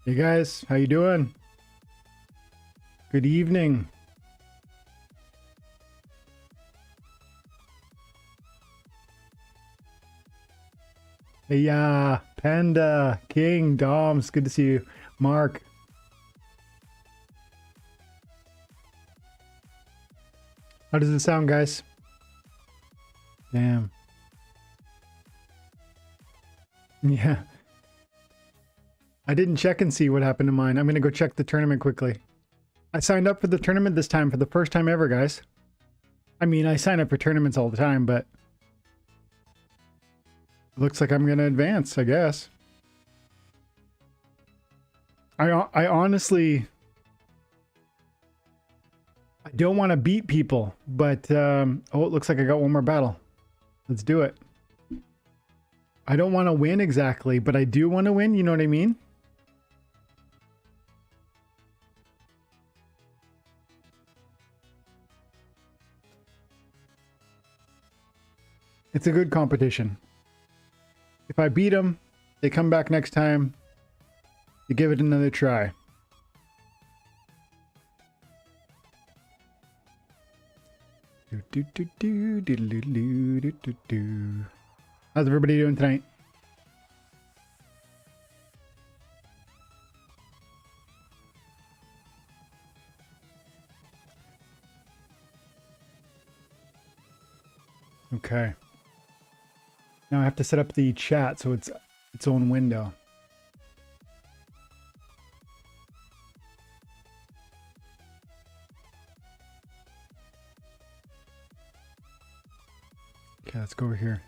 Hey guys, how you doing? Good evening. Hey, Panda, King, Doms, good to see you. Mark. How does it sound, guys? Damn. Yeah. I didn't check and see what happened to mine. I'm going to go check the tournament quickly. I signed up for the tournament this time for the first time ever, guys. I mean, I sign up for tournaments all the time, but it looks like I'm going to advance, I guess. I honestly, I don't want to beat people, but oh, it looks like I got one more battle. Let's do it. I don't want to win exactly, but I do want to win, you know what I mean? It's a good competition. If I beat them, they come back next time to give it another try. How's everybody doing tonight? Okay. Now I have to set up the chat so it's its own window. Okay, let's go over here.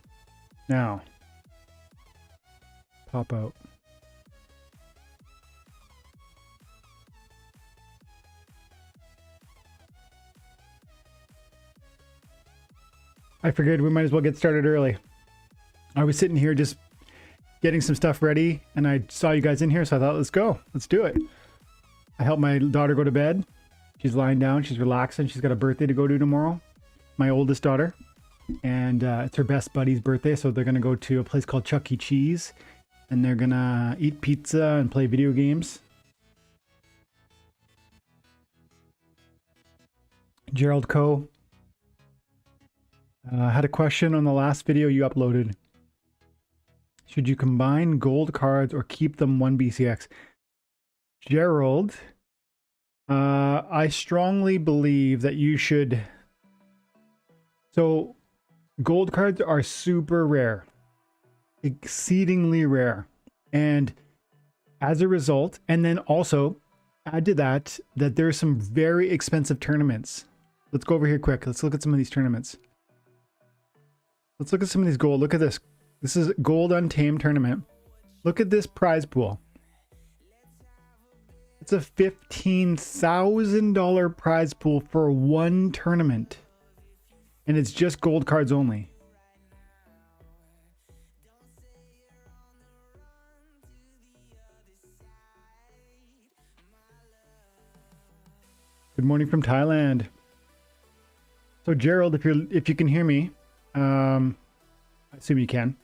Now, pop out. I figured we might as well get started early. I was sitting here just getting some stuff ready and I saw you guys in here, so I thought, let's go. Let's do it. I helped my daughter go to bed. She's lying down. She's relaxing. She's got a birthday to go to tomorrow. My oldest daughter. And it's her best buddy's birthday, so they're going to go to a place called Chuck E. Cheese. And they're going to eat pizza and play video games. Gerald Coe had a question on the last video you uploaded. Should you combine gold cards or keep them 1 BCX? Gerald, I strongly believe that you should. So gold cards are super rare, exceedingly rare. And as a result, and then also add to that, that there's some very expensive tournaments. Let's go over here quick. Let's look at some of these tournaments. Let's look at some of these gold. Look at this. This is Gold Untamed tournament. Look at this prize pool. It's a $15,000 prize pool for one tournament. And it's just gold cards only. Good morning from Thailand. So Gerald, if you can hear me, I assume you can.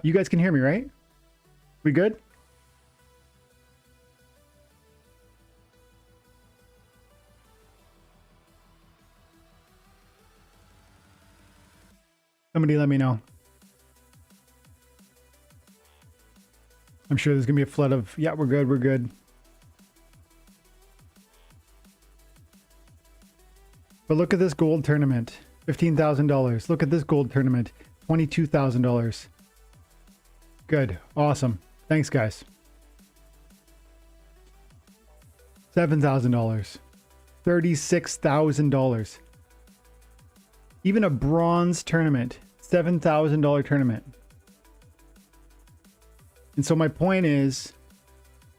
You guys can hear me, right? We good? Somebody let me know. I'm sure there's gonna be a flood of, yeah, we're good, we're good. But look at this gold tournament, $15,000. Look at this gold tournament, $22,000. Good, awesome. Thanks, guys. $7,000, $36,000. Even a bronze tournament, $7,000 tournament. And so my point is,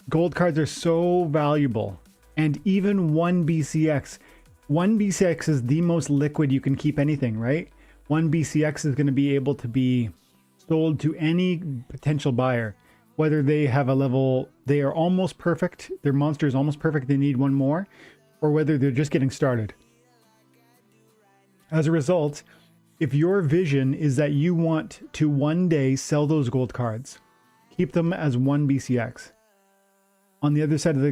gold cards are so valuable. And even 1 BCX. 1 BCX is the most liquid you can keep anything, right? 1 BCX is going to be able to be sold to any potential buyer. Whether they have a level, they are almost perfect, their monster is almost perfect, they need one more, or whether they're just getting started. As a result, if your vision is that you want to one day sell those gold cards, keep them as 1 BCX. on the other side of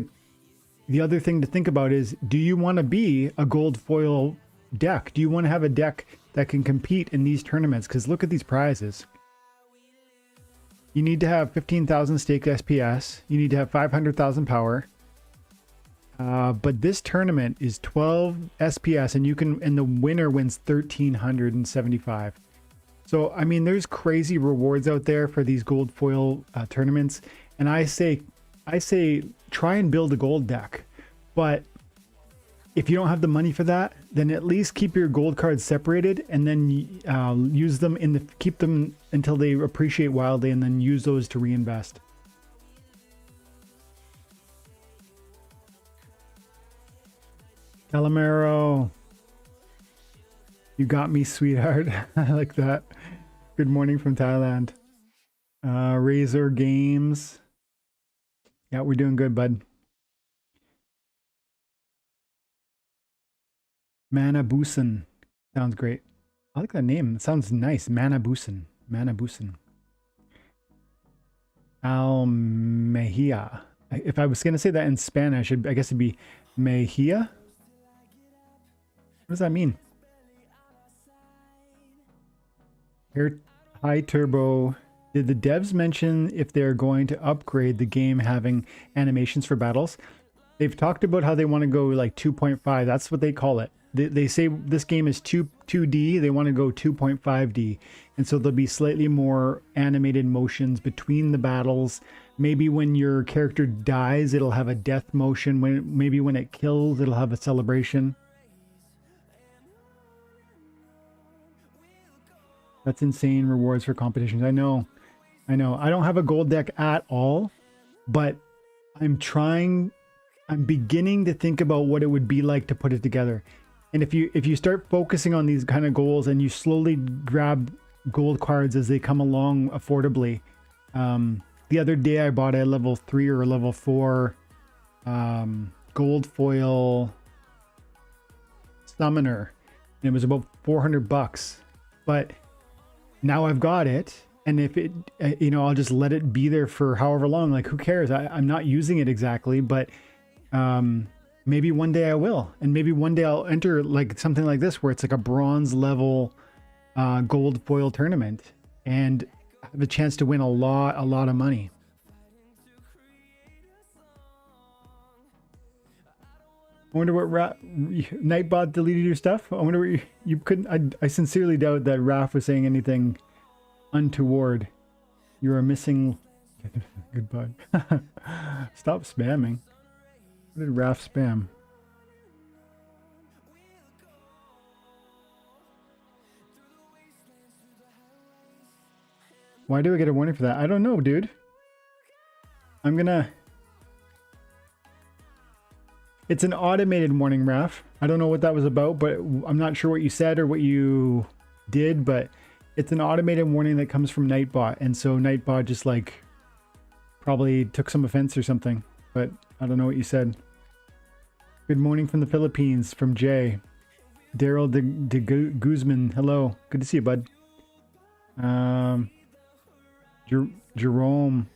the other thing to think about is, do you want to be a gold foil deck? Do you want to have a deck that can compete in these tournaments? Because look at these prizes. You need to have 15,000 staked SPS. You need to have 500,000 power. But this tournament is 12 SPS, and the winner wins 1,375. So I mean, there's crazy rewards out there for these gold foil tournaments, and I say try and build a gold deck. But if you don't have the money for that, then at least keep your gold cards separated, and then use them keep them until they appreciate wildly, and then use those to reinvest. Calamaro, you got me, sweetheart. I like that. Good morning from Thailand. Razor Games. Yeah, we're doing good, bud. Manabusan. Sounds great. I like that name. It sounds nice. Manabusan. Manabusan. Almejia. If I was going to say that in Spanish, I guess it'd be Mejia. What does that mean? Here, High Turbo. Did the devs mention if they're going to upgrade the game having animations for battles? They've talked about how they want to go like 2.5. That's what they call it. They say this game is 2D. They want to go 2.5D. And so there'll be slightly more animated motions between the battles. Maybe when your character dies, it'll have a death motion. Maybe when it kills, it'll have a celebration. That's insane rewards for competitions. I know. I don't have a gold deck at all, but I'm beginning to think about what it would be like to put it together. And if you start focusing on these kind of goals and you slowly grab gold cards as they come along affordably. The other day I bought a level 3 or a level 4 gold foil summoner, and it was about 400 bucks. But now I've got it, and if it, I'll just let it be there for however long. Like, who cares? I'm not using it exactly, but maybe one day I will, and maybe one day I'll enter like something like this where it's like a bronze level gold foil tournament and have a chance to win a lot of money. I wonder what Nightbot deleted your stuff. I wonder what you couldn't. I sincerely doubt that Raph was saying anything untoward. You're a missing. Goodbye. Stop spamming. What did Raph spam? Why do I get a warning for that? I don't know, dude. I'm gonna... It's an automated warning, Raph. I don't know what that was about, but I'm not sure what you said or what you did, but it's an automated warning that comes from Nightbot. And so Nightbot just like probably took some offense or something, but I don't know what you said. Good morning from the Philippines, from Jay. Daryl de Guzman, hello. Good to see you, bud. Jerome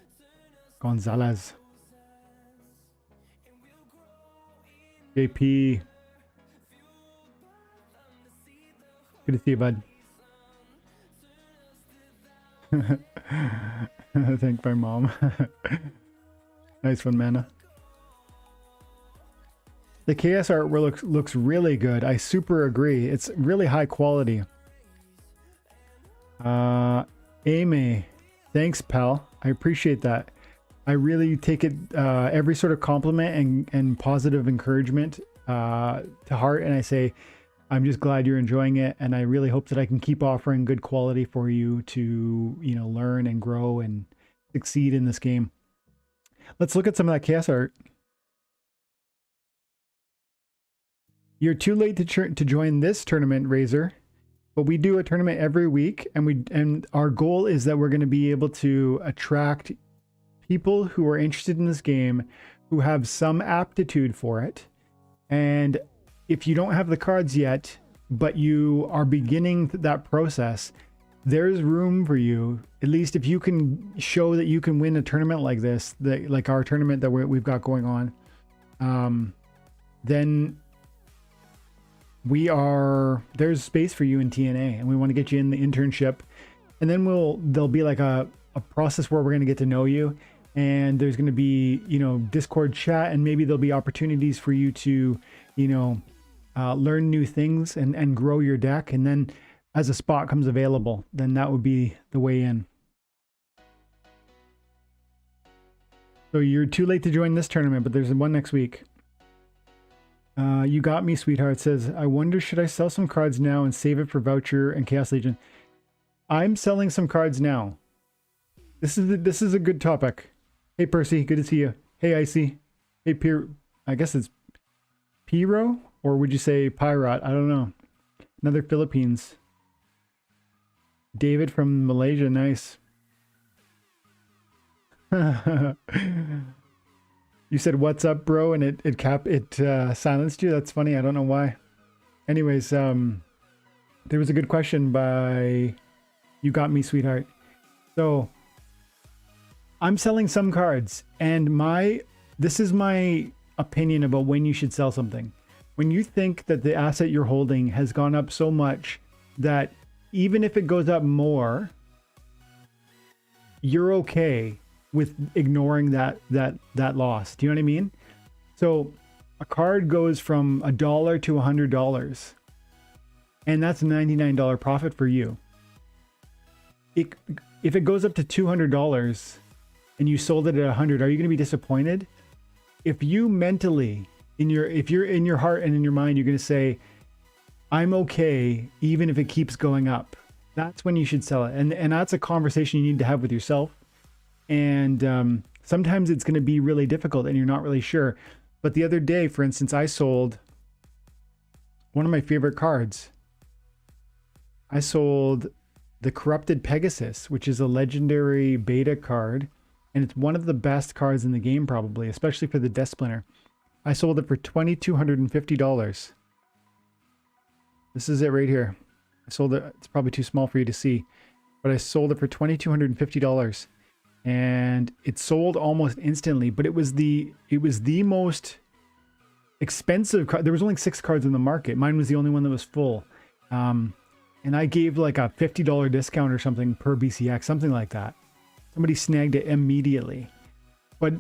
Gonzalez. JP. Good to see you, bud. Thank my mom. Nice one, Mana. The KS art looks really good. I super agree. It's really high quality. Amy, thanks, pal. I appreciate that. I really take it every sort of compliment and positive encouragement to heart, and I say I'm just glad you're enjoying it, and I really hope that I can keep offering good quality for you to learn and grow and succeed in this game. Let's look at some of that KS art. You're too late to join this tournament, Razor, but we do a tournament every week, and our goal is that we're going to be able to attract people who are interested in this game, who have some aptitude for it. And if you don't have the cards yet, but you are beginning that process, there's room for you. At least if you can show that you can win a tournament like this, that like our tournament that we've got going on, then there's space for you in TNA, and we want to get you in the internship, and then there'll be like a process where we're going to get to know you, and there's going to be, you know, Discord chat, and maybe there'll be opportunities for you to, you know, learn new things and grow your deck. And then as a spot comes available, then that would be the way in. So you're too late to join this tournament, but there's one next week. You got me, sweetheart. Says, I wonder, should I sell some cards now and save it for voucher and Chaos Legion? I'm selling some cards now. This is a good topic. Hey Percy, good to see you. Hey Icy. Hey Pier, I guess it's Piro, or would you say Pirate? I don't know. Another Philippines. David from Malaysia, nice. You said what's up, bro, and it silenced you. That's funny. I don't know why. Anyways, there was a good question by You Got Me, Sweetheart. So I'm selling some cards, and this is my opinion about when you should sell something. When you think that the asset you're holding has gone up so much that even if it goes up more, you're okay with ignoring that loss. Do you know what I mean? So a card goes from $1 to $100, and that's a $99 profit for you. If it goes up to $200 and you sold it at $100, are you going to be disappointed? If you mentally, if you're in your heart and in your mind, you're going to say, I'm okay even if it keeps going up, that's when you should sell it. And that's a conversation you need to have with yourself. And sometimes it's going to be really difficult and you're not really sure. But the other day, for instance, I sold one of my favorite cards. I sold the Corrupted Pegasus, which is a legendary beta card. And it's one of the best cards in the game, probably, especially for the Death Splinter. I sold it for $2,250. This is it right here. I sold it. It's probably too small for you to see, but I sold it for $2,250. And it sold almost instantly, but it was the most expensive card. There was only 6 cards in the market. Mine was the only one that was full. And I gave like a $50 discount or something per BCX, something like that. Somebody snagged it immediately. But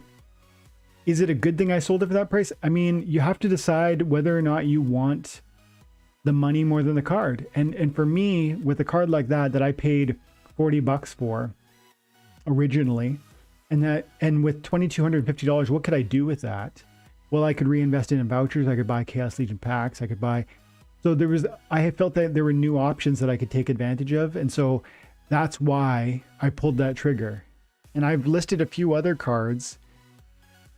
is it a good thing I sold it for that price? I mean, you have to decide whether or not you want the money more than the card. And for me, with a card like that I paid $40 for originally, and with $2,250, what could I do with that? Well, I could reinvest it in vouchers. I could buy Chaos Legion packs. I could buy. So I felt that there were new options that I could take advantage of, and so that's why I pulled that trigger. And I've listed a few other cards,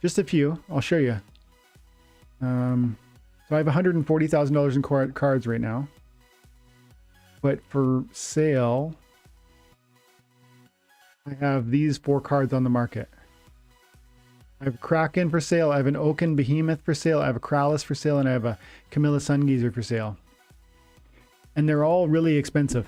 just a few. I'll show you. So I have $140,000 in cards right now, but for sale, I have these 4 cards on the market. I have Kraken for sale. I have an Oaken Behemoth for sale. I have a Kralis for sale, and I have a Camilla Sungeezer for sale. And they're all really expensive.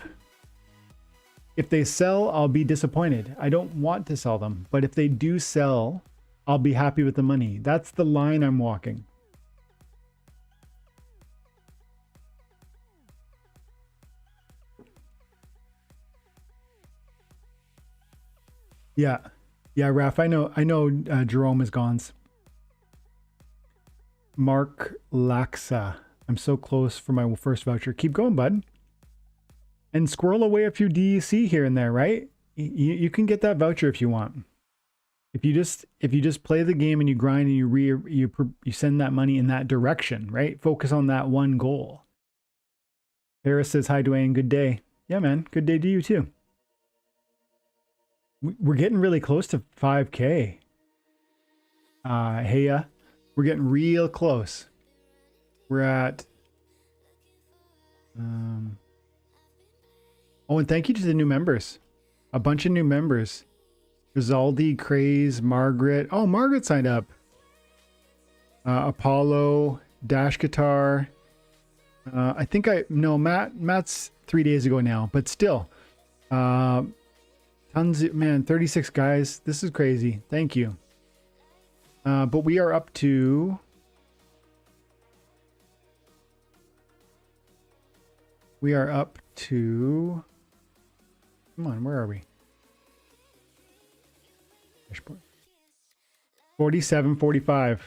If they sell, I'll be disappointed. I don't want to sell them, but if they do sell, I'll be happy with the money. That's the line I'm walking. Yeah, Raph, I know Jerome is gone. Mark Laxa. I'm so close for my first voucher. Keep going, bud. And squirrel away a few DEC here and there, right? You can get that voucher if you want. If you just play the game and you grind and you send that money in that direction, right? Focus on that one goal. Harris says, hi, Dwayne. Good day. Yeah, man. Good day to you, too. We're getting really close to 5K. Hey, we're getting real close. We're at... Oh, and thank you to the new members. A bunch of new members. Rizaldi, Craze, Margaret. Oh, Margaret signed up. Apollo, Dash Guitar. I think Matt's 3 days ago now, but still. Tons of, man, 36 guys. This is crazy. Thank you. But we are up to... We are up to... Come on, where are we? 47.45.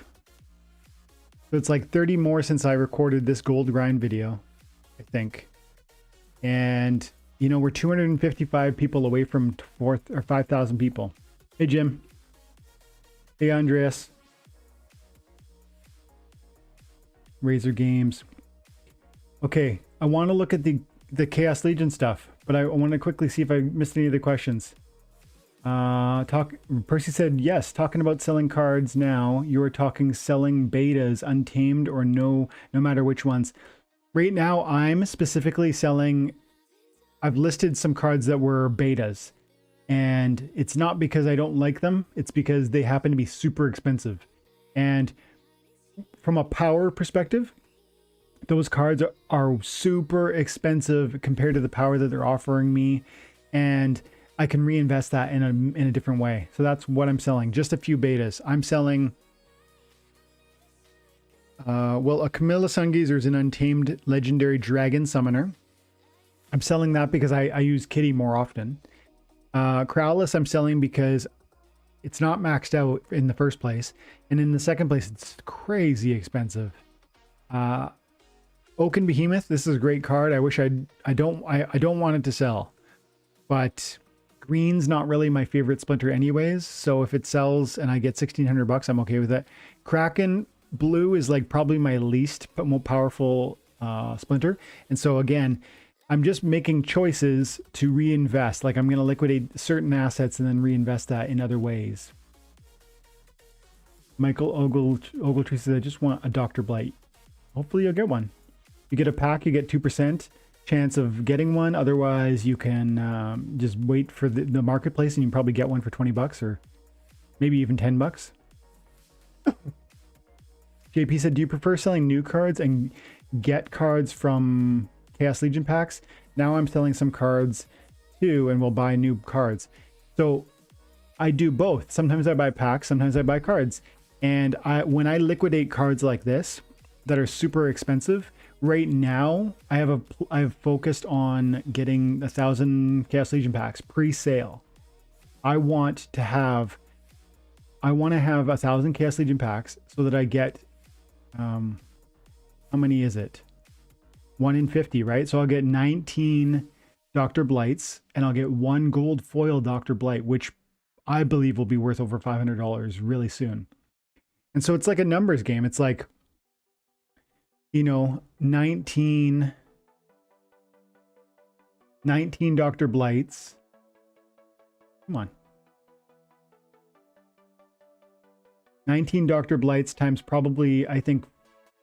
So it's like 30 more since I recorded this gold grind video, I think. And, you know, we're 255 people away from 5,000 people. Hey, Jim. Hey, Andreas. Razor Games. Okay, I want to look at the Chaos Legion stuff, but I want to quickly see if I missed any of the questions. Percy said, yes, talking about selling cards now, you are talking selling betas, untamed or no matter which ones. Right now, I'm specifically selling, I've listed some cards that were betas, and it's not because I don't like them, it's because they happen to be super expensive. And from a power perspective, those cards are super expensive compared to the power that they're offering me, and I can reinvest that in a different way. So that's what I'm selling. Just a few betas. I'm selling, well, a Camilla Sungazer is an untamed legendary dragon summoner. I'm selling that because I use Kitty more often. Crowless I'm selling because it's not maxed out in the first place, and in the second place it's crazy expensive. Oaken Behemoth, this is a great card. I wish I don't want it to sell, but green's not really my favorite splinter anyways, so if it sells and I get 1,600 bucks, I'm okay with it. Kraken blue is like probably my least but more powerful splinter, and so again, I'm just making choices to reinvest. Like I'm going to liquidate certain assets and then reinvest that in other ways. Michael Ogletree says, I just want a Dr. Blight. Hopefully you'll get one. You get a pack, you get 2% chance of getting one. Otherwise, you can just wait for the marketplace and you can probably get one for 20 bucks or maybe even 10 bucks. JP said, do you prefer selling new cards and get cards from Chaos Legion packs? Now I'm selling some cards too and we'll buy new cards. So I do both. Sometimes I buy packs, sometimes I buy cards. And when I liquidate cards like this that are super expensive, right now I've focused on getting 1,000 Chaos Legion packs pre-sale. I want to have 1,000 Chaos Legion packs so that I get how many is it? 1 in 50, right? So I'll get 19 Dr. Blights and I'll get 1 gold foil Dr. Blight, which I believe will be worth over $500 really soon. And so it's like a numbers game. It's like, you know, 19 Dr. Blights. Come on. 19 Dr. Blights times probably, I think,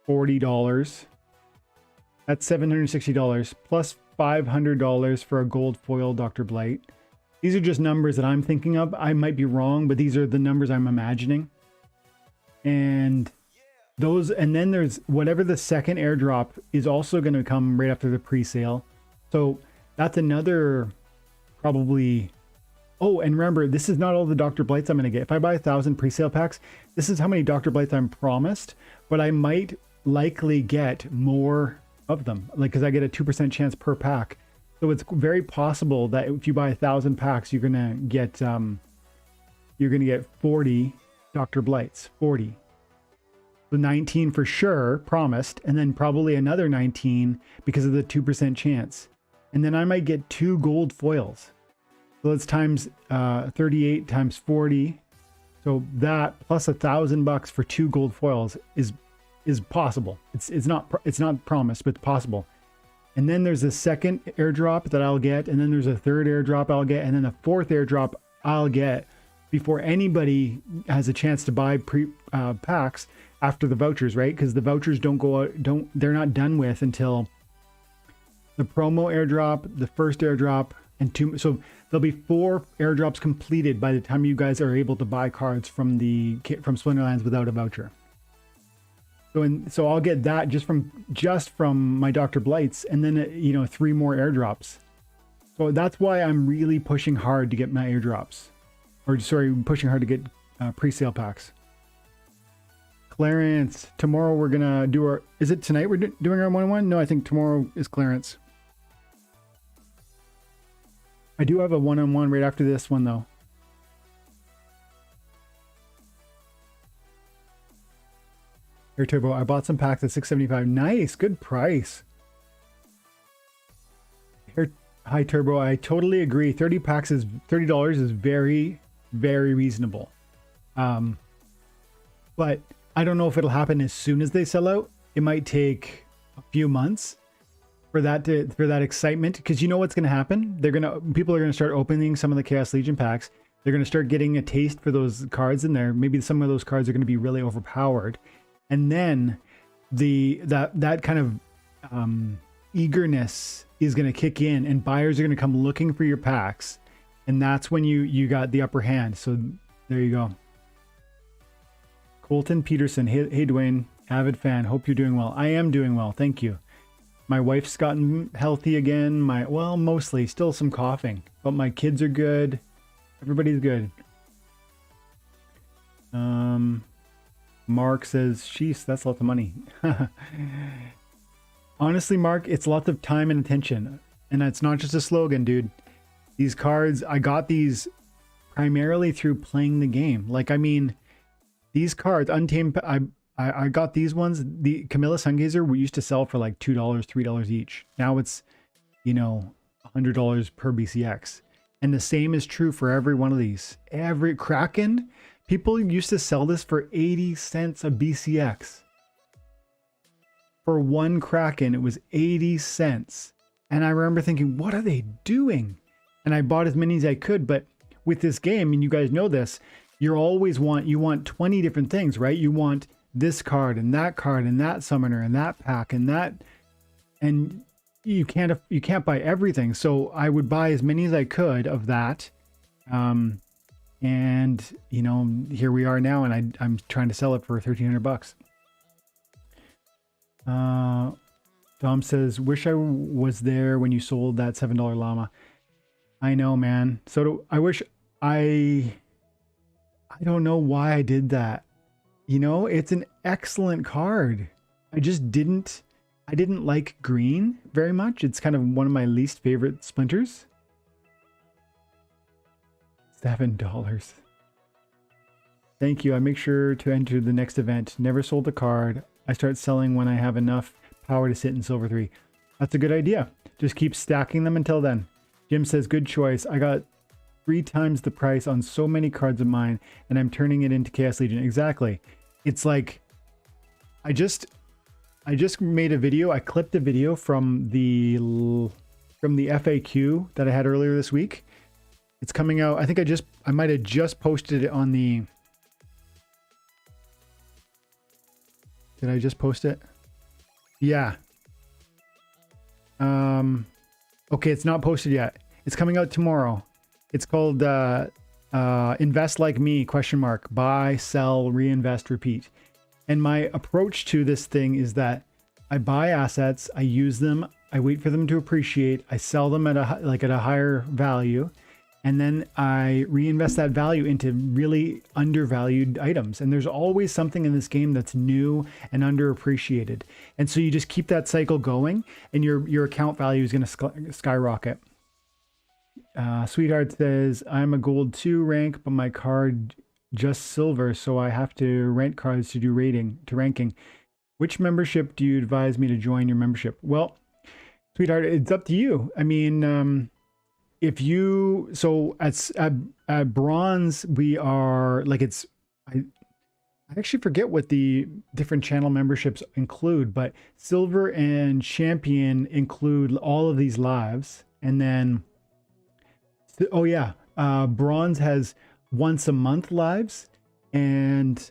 $40. That's $760 plus $500 for a gold foil Dr. Blight. These are just numbers that I'm thinking of. I might be wrong, but these are the numbers I'm imagining. And those, and then there's whatever the second airdrop is also going to come right after the pre-sale. So that's another probably. Oh, and remember, this is not all the Dr. Blights I'm going to get. If I buy 1,000 pre-sale packs, this is how many Dr. Blights I'm promised, but I might likely get more of them, like, because I get a 2% chance per pack. So it's very possible that if you buy 1,000 packs, you're gonna get 40 Dr. Blights, 40. So 19 for sure promised, and then probably another 19 because of the 2% chance, and then I might get 2 gold foils. So let's times 38 times 40. So that plus $1,000 for 2 gold foils is possible. It's not promised, but it's possible. And then there's a second airdrop that I'll get, and then there's a third airdrop I'll get, and then a fourth airdrop I'll get before anybody has a chance to buy packs after the vouchers, right? Because the vouchers they're not done with until the promo airdrop, the first airdrop, and 2. So there'll be 4 airdrops completed by the time you guys are able to buy cards from Splinterlands without a voucher. So I'll get that just from my Dr. Blights, and then 3 more airdrops. So that's why I'm really pushing hard to get my airdrops. Or sorry, pushing hard to get pre-sale packs. Clarence, tomorrow we're gonna do our, is it tonight we're doing our 1-on-1? No, I think tomorrow is Clarence. I do have a 1-on-1 right after this one though. Air Turbo, I bought some packs at $6.75. Nice, good price. Hi Turbo, I totally agree. $30 is very, very reasonable. But I don't know if it'll happen as soon as they sell out. It might take a few months for that excitement, because you know what's going to happen. People are going to start opening some of the Chaos Legion packs. They're going to start getting a taste for those cards in there. Maybe some of those cards are going to be really overpowered, and then that kind of eagerness is going to kick in, and buyers are going to come looking for your packs, and that's when you got the upper hand. So there you go. Colton Peterson, hey Dwayne, avid fan, hope you're doing well. I am doing well, thank you. My wife's gotten healthy again. Well, mostly, still some coughing, but my kids are good. Everybody's good. Mark says, sheesh, that's lots of money. Honestly, Mark, it's lots of time and attention. And it's not just a slogan, dude. These cards, I got these primarily through playing the game. Like, I mean, these cards, Untamed, I got these ones. The Camilla Sungazer we used to sell for like $2, $3 each. Now it's, you know, $100 per BCX. And the same is true for every one of these. Every Kraken, people used to sell this for 80 cents a BCX. For one Kraken, it was 80 cents. And I remember thinking, what are they doing? And I bought as many as I could. But with this game, and you guys know this, you want 20 different things, right? You want this card and that summoner and that pack and that, and you can't buy everything. So I would buy as many as I could of that. And you know, here we are now, and I'm trying to sell it for $1,300. Dom says, wish I was there when you sold that $7 llama. I know, man. So I wish I don't know why I did that. You know, it's an excellent card. I didn't like green very much. It's kind of one of my least favorite splinters. $7. Thank you. I make sure to enter the next event. Never sold a card. I start selling when I have enough power to sit in Silver 3. That's a good idea. Just keep stacking them until then. Jim says, good choice. I got 3 times the price on so many cards of mine, and I'm turning it into Chaos Legion. Exactly. It's like, I just made a video. I clipped a video from the FAQ that I had earlier this week. It's coming out. I think I might have just posted it on the. Did I just post it? Yeah. Okay, it's not posted yet. It's coming out tomorrow. It's called Invest Like Me, ? Buy, sell, reinvest, repeat. And my approach to this thing is that I buy assets, I use them, I wait for them to appreciate, I sell them at a higher value, and then I reinvest that value into really undervalued items. And there's always something in this game that's new and underappreciated. And so you just keep that cycle going, and your account value is going to skyrocket. Sweetheart says, I'm a gold 2 rank, but my card just silver, so I have to rent cards to do ranking. Which membership do you advise me to join your membership? Well, sweetheart, it's up to you. I mean, at bronze, we are like, I actually forget what the different channel memberships include, but silver and champion include all of these lives. And then, oh yeah, bronze has once a month lives, and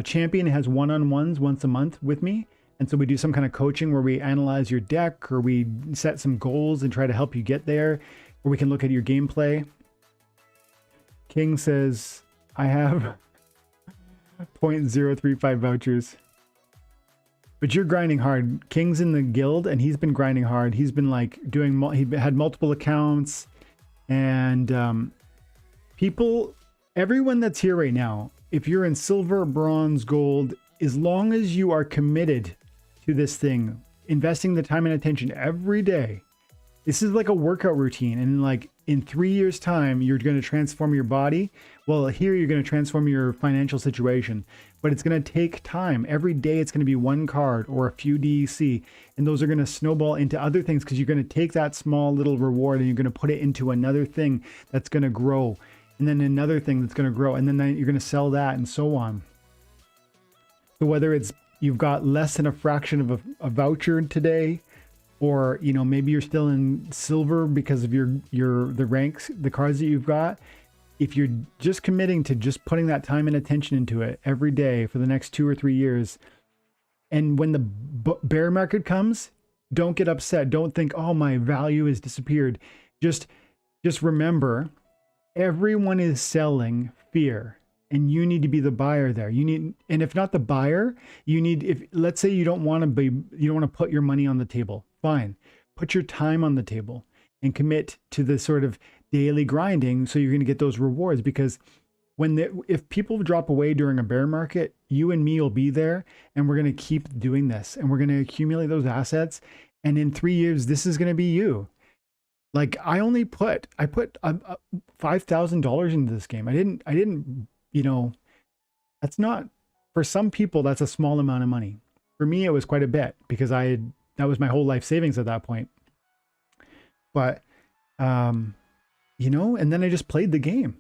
champion has one-on-ones once a month with me. And so we do some kind of coaching where we analyze your deck, or we set some goals and try to help you get there, or we can look at your gameplay. King says, I have 0.035 vouchers. But you're grinding hard. King's in the guild, and he's been grinding hard. He's been like doing, he had multiple accounts, and people, everyone that's here right now, if you're in silver, bronze, gold, as long as you are committed to this thing, investing the time and attention every day, this is like a workout routine. And like in 3 years time, you're going to transform your body. Well, here you're going to transform your financial situation, but it's going to take time. Every day it's going to be one card or a few DEC, and those are going to snowball into other things because you're going to take that small little reward and you're going to put it into another thing that's going to grow, and then another thing that's going to grow, and then you're going to sell that, and so on. So whether it's you've got less than a fraction of a voucher today, or you know, maybe you're still in silver because of the ranks, the cards that you've got. If you're just committing to just putting that time and attention into it every day for the next 2 or 3 years, and when the bear market comes, don't get upset. Don't think, oh, my value has disappeared. Just remember, everyone is selling fear, and you need to be the buyer there. You need, and if not the buyer, you need, if let's say you don't want to put your money on the table, fine. Put your time on the table and commit to the sort of daily grinding, so you're going to get those rewards. Because if people drop away during a bear market, you and me will be there, and we're going to keep doing this, and we're going to accumulate those assets. And in 3 years, this is going to be you. Like I put $5,000 into this game. I didn't, you know, that's not, for some people, that's a small amount of money. For me, it was quite a bit because that was my whole life savings at that point. But, you know, and then I just played the game.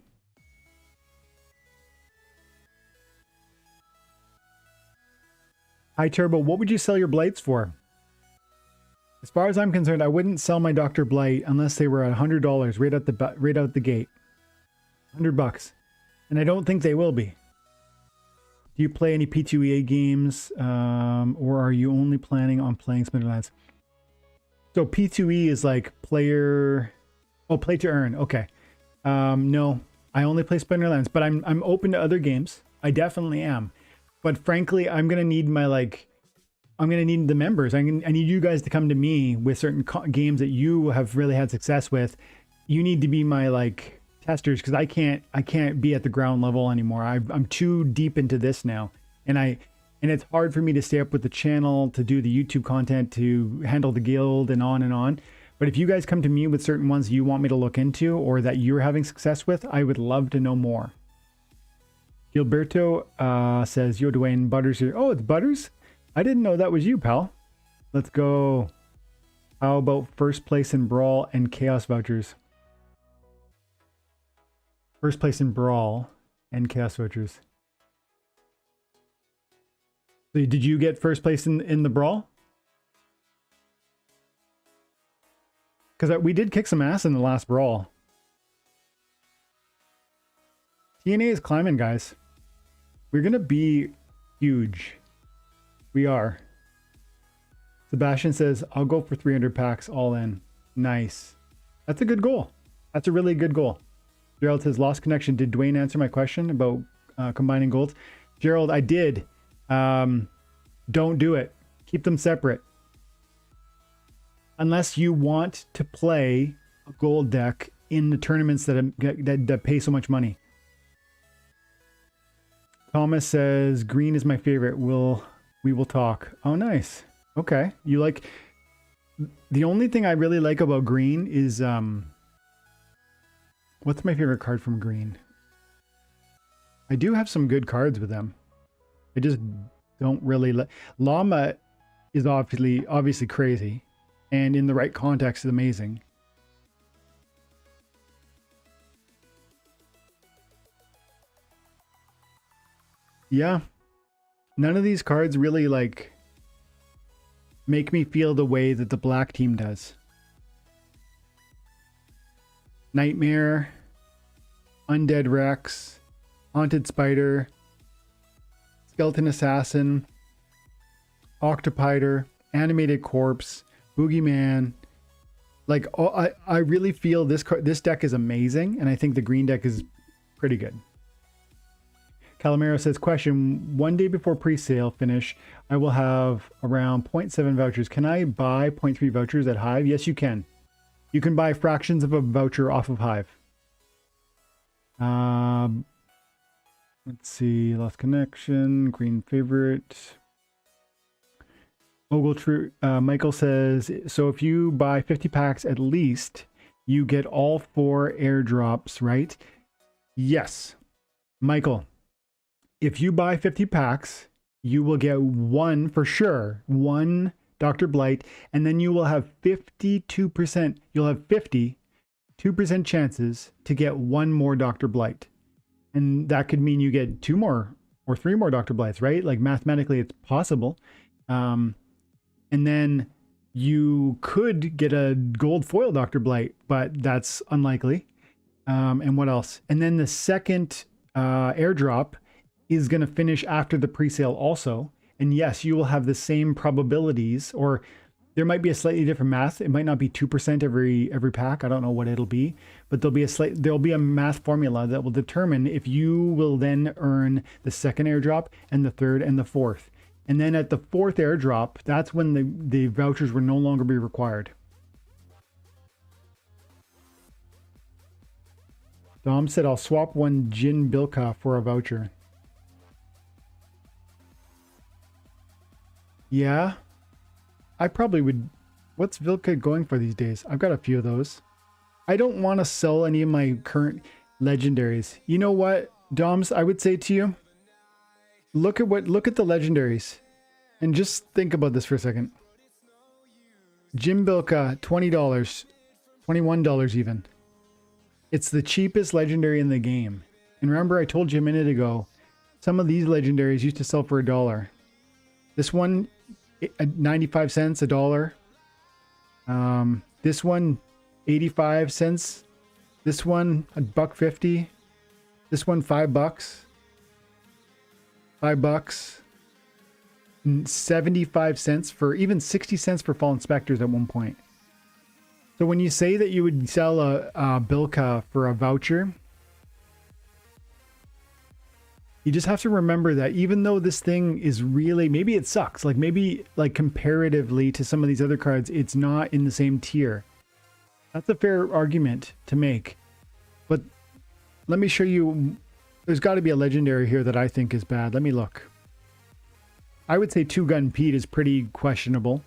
Hi, Turbo. What would you sell your blights for? As far as I'm concerned, I wouldn't sell my Dr. Blight unless they were $100 right out the gate. $100. And I don't think they will be. Do you play any P2EA games, or are you only planning on playing Splinterlands? So P2E is like play to earn. Okay. No, I only play Splinterlands, but I'm open to other games. I definitely am. But frankly, I'm going to need the members. I need you guys to come to me with certain games that you have really had success with. You need to be my like testers, because I can't be at the ground level anymore. I'm too deep into this now, and it's hard for me to stay up with the channel, to do the YouTube content, to handle the guild, and on and on. But if you guys come to me with certain ones you want me to look into or that you're having success with, I would love to know more. Gilberto says, yo, Dwayne, Butters here. Oh, it's Butters? I didn't know that was you, pal. Let's go. How about first place in Brawl and Chaos vouchers? First place in Brawl and Chaos vouchers. So did you get first place in the Brawl? Because we did kick some ass in the last Brawl. TNA is climbing, guys. We're going to be huge. We are. Sebastian says, I'll go for 300 packs all in. Nice. That's a good goal. That's a really good goal. Gerald says, lost connection. Did Dwayne answer my question about combining golds? Gerald, I did. Don't do it. Keep them separate. Unless you want to play a gold deck in the tournaments that pay so much money. Thomas says, green is my favorite. We will talk. Oh, nice. Okay. You like... The only thing I really like about green is... What's my favorite card from green? I do have some good cards with them. I just don't really... Llama is obviously crazy. And in the right context is amazing. Yeah. None of these cards really like make me feel the way that the black team does. Nightmare, Undead Rex, Haunted Spider, Skeleton Assassin, Octopider, Animated Corpse, Boogeyman. Like, I really feel this deck is amazing, and I think the green deck is pretty good. Calamero says, question, one day before pre-sale finish, I will have around 0.7 vouchers. Can I buy 0.3 vouchers at Hive? Yes, you can. You can buy fractions of a voucher off of Hive. Let's see, lost connection, green favorite. Michael says, so if you buy 50 packs at least, you get all 4 airdrops, right? Yes. Michael, if you buy 50 packs, you will get one for sure, one Dr. Blight, and then you will have 52%, you'll have 52% chances to get one more Dr. Blight. And that could mean you get 2 more or 3 more Dr. Blights, right? Like mathematically it's possible. And then you could get a gold foil Dr. Blight, but that's unlikely. And what else? And then the second airdrop is going to finish after the presale also. And yes, you will have the same probabilities, or there might be a slightly different math. It might not be 2% every pack. I don't know what it'll be, but there'll be a math formula that will determine if you will then earn the second airdrop and the third and the fourth. And then at the 4th airdrop, that's when the vouchers will no longer be required. Dom said, I'll swap one Jin Bilka for a voucher. Yeah, I probably would. What's Vilka going for these days? I've got a few of those. I don't want to sell any of my current legendaries. You know what, Doms, I would say to you, look at the legendaries and just think about this for a second. Jim Bilka, $20, $21 even. It's the cheapest legendary in the game. And remember, I told you a minute ago, some of these legendaries used to sell for $1. This one, 95 cents, $1. This one, 85 cents. This one, $1.50. This one, $5. $5. 75 cents for, even 60 cents for Fallen Specters at one point. So when you say that you would sell a Bilka for a voucher, you just have to remember that even though this thing is really, maybe it sucks, like maybe like comparatively to some of these other cards, it's not in the same tier. That's a fair argument to make. But let me show you, there's got to be a legendary here that I think is bad. Let me look. I would say Two Gun Pete is pretty questionable,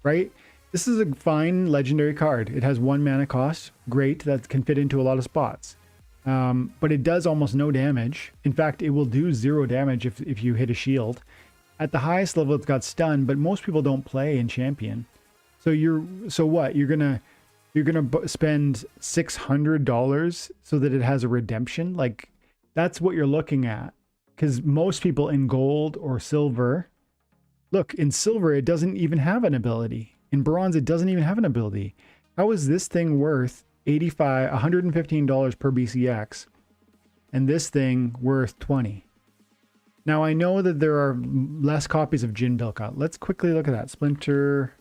right? This is a fine legendary card. It has 1 mana cost. Great, that can fit into a lot of spots. But it does almost no damage. In fact, it will do 0 damage if you hit a shield. At the highest level, it's got stun, but most people don't play in champion. So what? You're gonna spend $600 so that it has a redemption? Like, that's what you're looking at. Because most people in gold or silver, look, in silver, it doesn't even have an ability. In bronze, it doesn't even have an ability. How is this thing worth $115 per BCX and this thing worth $20? Now, I know that there are less copies of Jin Bilka. Let's quickly look at that. Splinter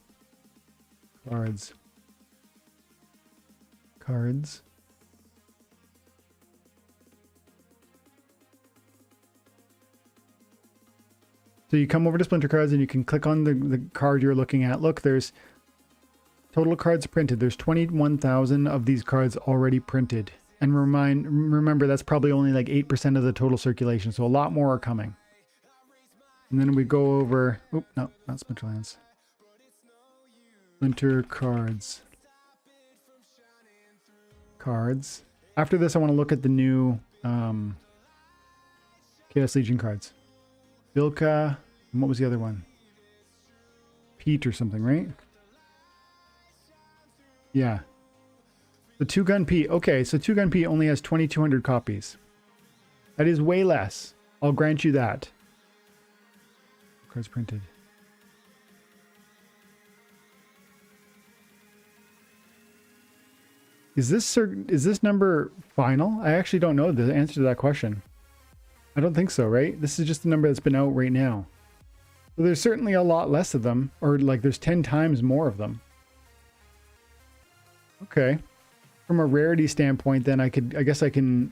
cards. So you come over to Splinter Cards and you can click on the card you're looking at. Look, there's total cards printed. There's 21,000 of these cards already printed. And remember, that's probably only like 8% of the total circulation. So a lot more are coming. And then we go over, oh, no, not Splinterlands. Splinter Cards. Cards. After this, I want to look at the new Chaos Legion cards. Bilka, and what was the other one? Pete or something, right? Yeah. The Two Gun Pete. Okay, so Two Gun Pete only has 2,200 copies. That is way less. I'll grant you that. Cards printed. Is this number final? I actually don't know the answer to that question. I don't think so, right? This is just the number that's been out right now. So there's certainly a lot less of them, or like there's 10 times more of them. Okay. From a rarity standpoint, then I guess I can,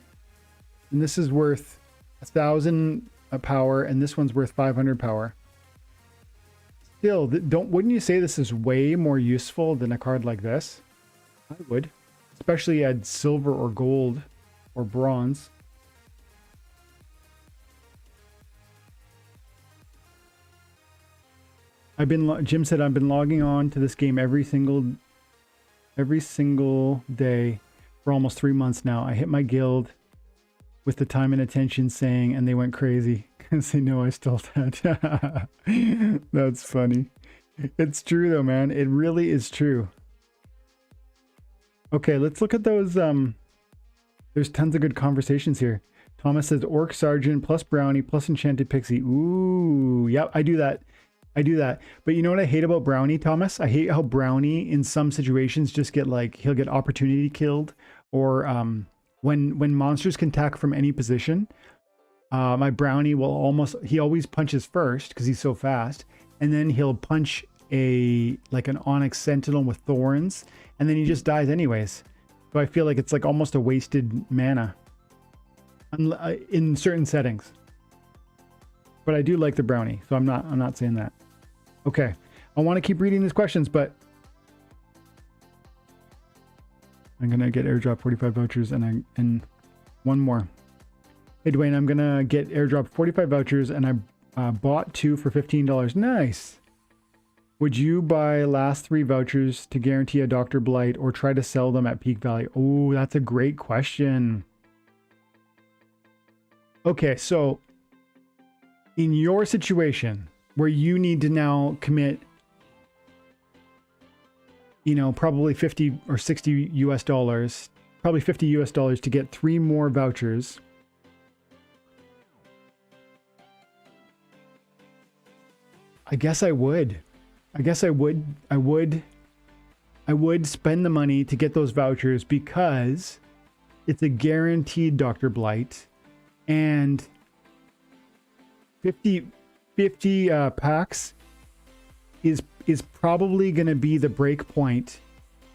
and this is worth 1,000 power, and this one's worth 500 power. Still, wouldn't you say this is way more useful than a card like this? I would, especially at silver or gold or bronze. Jim said I've been logging on to this game every single day for almost 3 months now. I hit my guild with the time and attention saying, and they went crazy because they know I still did. That's funny. It's true though, man. It really is true. Okay, let's look at those. There's tons of good conversations here. Thomas says Orc Sergeant plus Brownie plus Enchanted Pixie. Ooh, yep, I do that. I do that. But you know what I hate about Brownie, Thomas? I hate how Brownie in some situations just get like, he'll get opportunity killed, or when monsters can attack from any position, my Brownie will he always punches first because he's so fast, and then he'll punch like an Onyx Sentinel with thorns, and then he just dies anyways. So I feel like it's like almost a wasted mana in certain settings. But I do like the Brownie, so I'm not saying that. Okay, I want to keep reading these questions, but I'm gonna get airdrop 45 vouchers and one more. Hey Dwayne, I'm gonna get airdrop 45 vouchers and I bought 2 for $15. Nice. Would you buy last 3 vouchers to guarantee a Dr. Blight or try to sell them at peak value? Oh, that's a great question. Okay, so in your situation where you need to now commit, you know, probably 50 or 60 US dollars, probably 50 US dollars to get 3 more vouchers. I guess I would. I would spend the money to get those vouchers because it's a guaranteed Dr. Blight, and 50 packs is probably going to be the break point.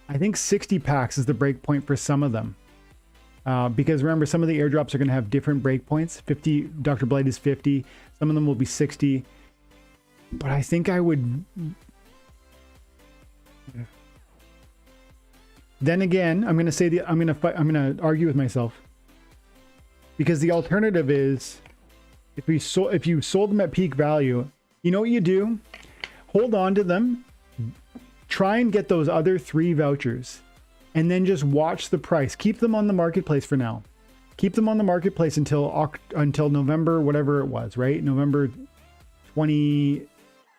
I think 60 packs is the break point for some of them. Because remember, some of the airdrops are going to have different breakpoints. 50 Dr. Blight is 50. Some of them will be 60. But I think I would. Then again, I'm going to say I'm going to argue with myself, because the alternative is if you sold them at peak value, you know what you do? Hold on to them. Try and get those other 3 vouchers, and then just watch the price. Keep them on the marketplace for now. Keep them on the marketplace until November, whatever it was, right? November 21st,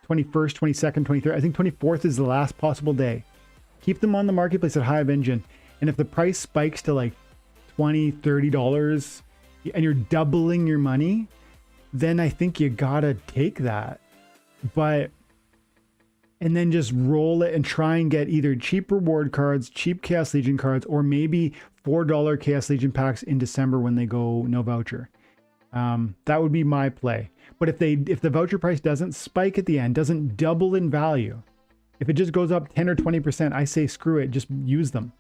22nd, 23rd. I think 24th is the last possible day. Keep them on the marketplace at Hive Engine. And if the price spikes to like $20, $30 and you're doubling your money, then I think you gotta take that. And then just roll it and try and get either cheap reward cards, cheap Chaos Legion cards, or maybe $4 Chaos Legion packs in December when they go no voucher. That would be my play. But if the voucher price doesn't spike at the end, doesn't double in value, if it just goes up 10 or 20%, I say screw it, just use them.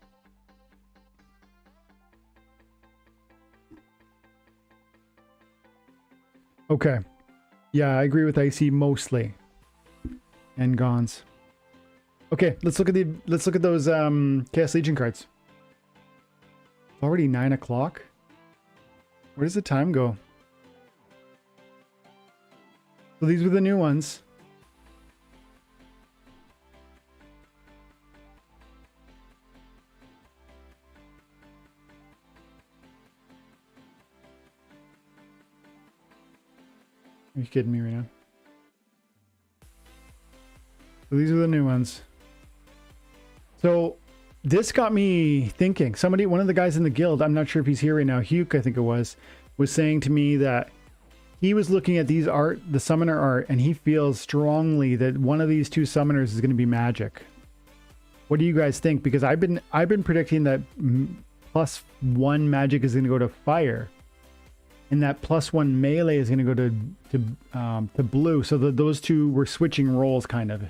Okay. Yeah, I agree with IC mostly. And Gons. Okay, let's look at those Chaos Legion cards. It's already 9 o'clock. Where does the time go? So these were the new ones. Are you kidding me right now? So these are the new ones. So this got me thinking. One of the guys in the guild, I'm not sure if he's here right now, Hugh, I think it was saying to me that he was looking at these art, the summoner art, and he feels strongly that one of these 2 summoners is going to be magic. What do you guys think? Because I've been predicting that +1 magic is going to go to fire, and that +1 melee is going to go to blue. So those 2 were switching roles, kind of.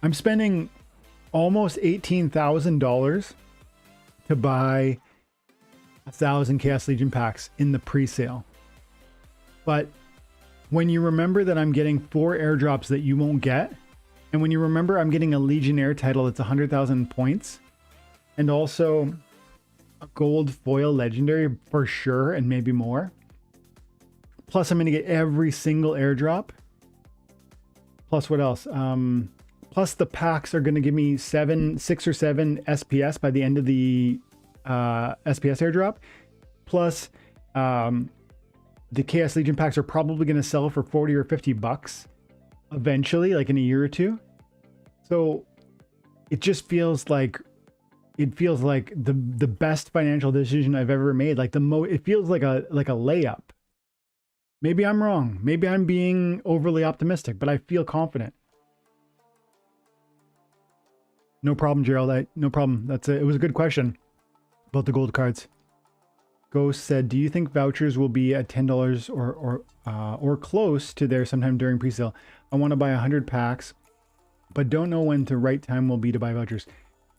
I'm spending almost $18,000 to buy 1,000 Chaos Legion packs in the pre-sale. But when you remember that I'm getting 4 airdrops that you won't get, and when you remember I'm getting a Legionnaire title that's 100,000 points, and also a gold foil legendary for sure, and maybe more. Plus I'm going to get every single airdrop. Plus what else? Plus the packs are going to give me 6 or 7 SPS by the end of the SPS airdrop. Plus the Chaos Legion packs are probably going to sell for 40 or 50 bucks eventually, like in a year or two. So it just feels like the best financial decision I've ever made. Like it feels like a layup. Maybe I'm wrong. Maybe I'm being overly optimistic, but I feel confident. No problem, Gerald. No problem. It was a good question about the gold cards. Ghost said, "Do you think vouchers will be at $10 or close to there sometime during presale? I want to buy 100 packs, but don't know when the right time will be to buy vouchers."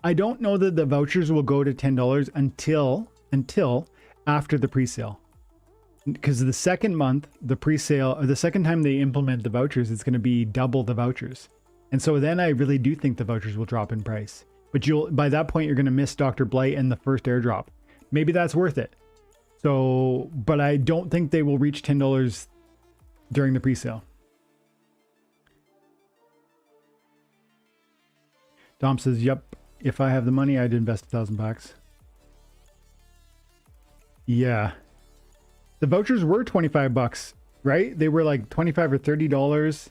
I don't know that the vouchers will go to $10 until after the presale. Because the second month, the presale, or the second time they implement the vouchers, it's going to be double the vouchers. And so then I really do think the vouchers will drop in price. But by that point, you're going to miss Dr. Blight and the first airdrop. Maybe that's worth it. So, but I don't think they will reach $10 during the presale. Dom says, "Yep, if I have the money, I'd invest 1,000 packs." Yeah. The vouchers were 25 bucks, right? They were like 25 or $30.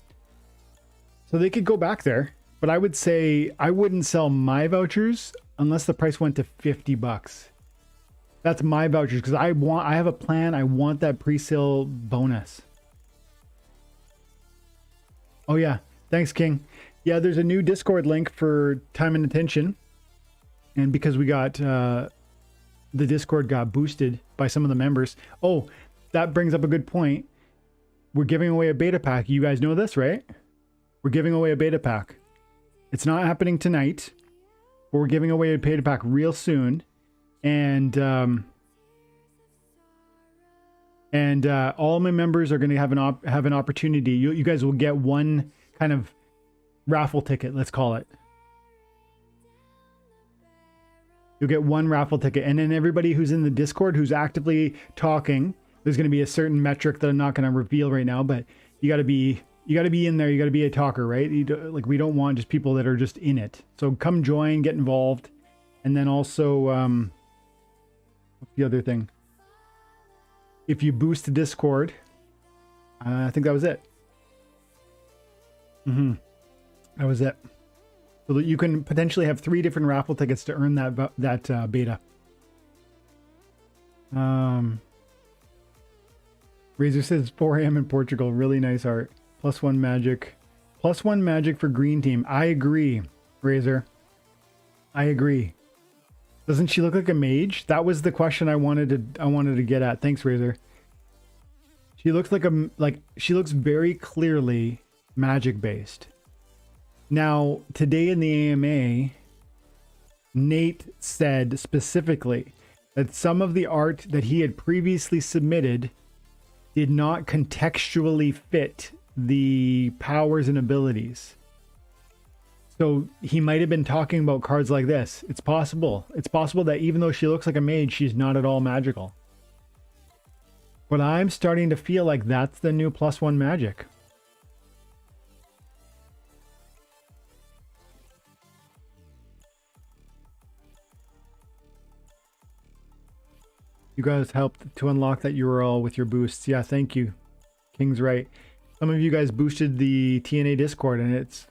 So they could go back there. But I would say I wouldn't sell my vouchers unless the price went to 50 bucks. That's my vouchers because I have a plan. I want that pre-sale bonus. Oh yeah. Thanks, King. Yeah, there's a new Discord link for time and attention. And because we got the Discord got boosted by some of the members. Oh, that brings up a good point. We're giving away a beta pack. You guys know this, right? We're giving away a beta pack. It's not happening tonight, but we're giving away a beta pack real soon. And all my members are going to have an opportunity. You guys will get one kind of raffle ticket, let's call it. You'll get one raffle ticket, and then everybody who's in the Discord who's actively talking, there's going to be a certain metric that I'm not going to reveal right now, but you got to be in there. You got to be a talker, right? Like we don't want just people that are just in it. So come join, get involved, and then also what's the other thing? If you boost the Discord, I think that was it. That was it. So that you can potentially have 3 different raffle tickets to earn that beta. Razor says 4 a.m. in Portugal. Really nice art. +1 magic. +1 magic for green team. I agree, Razor. I agree. Doesn't she look like a mage? That was the question I wanted to get at. Thanks, Razor. She looks she looks very clearly magic based. Now, today in the AMA, Nate said specifically that some of the art that he had previously submitted did not contextually fit the powers and abilities. So he might have been talking about cards like this. It's possible. It's possible that even though she looks like a mage, she's not at all magical. But I'm starting to feel like that's the new +1 magic. You guys helped to unlock that URL with your boosts. Yeah, thank you. King's right. Some of you guys boosted the TNA Discord, and it's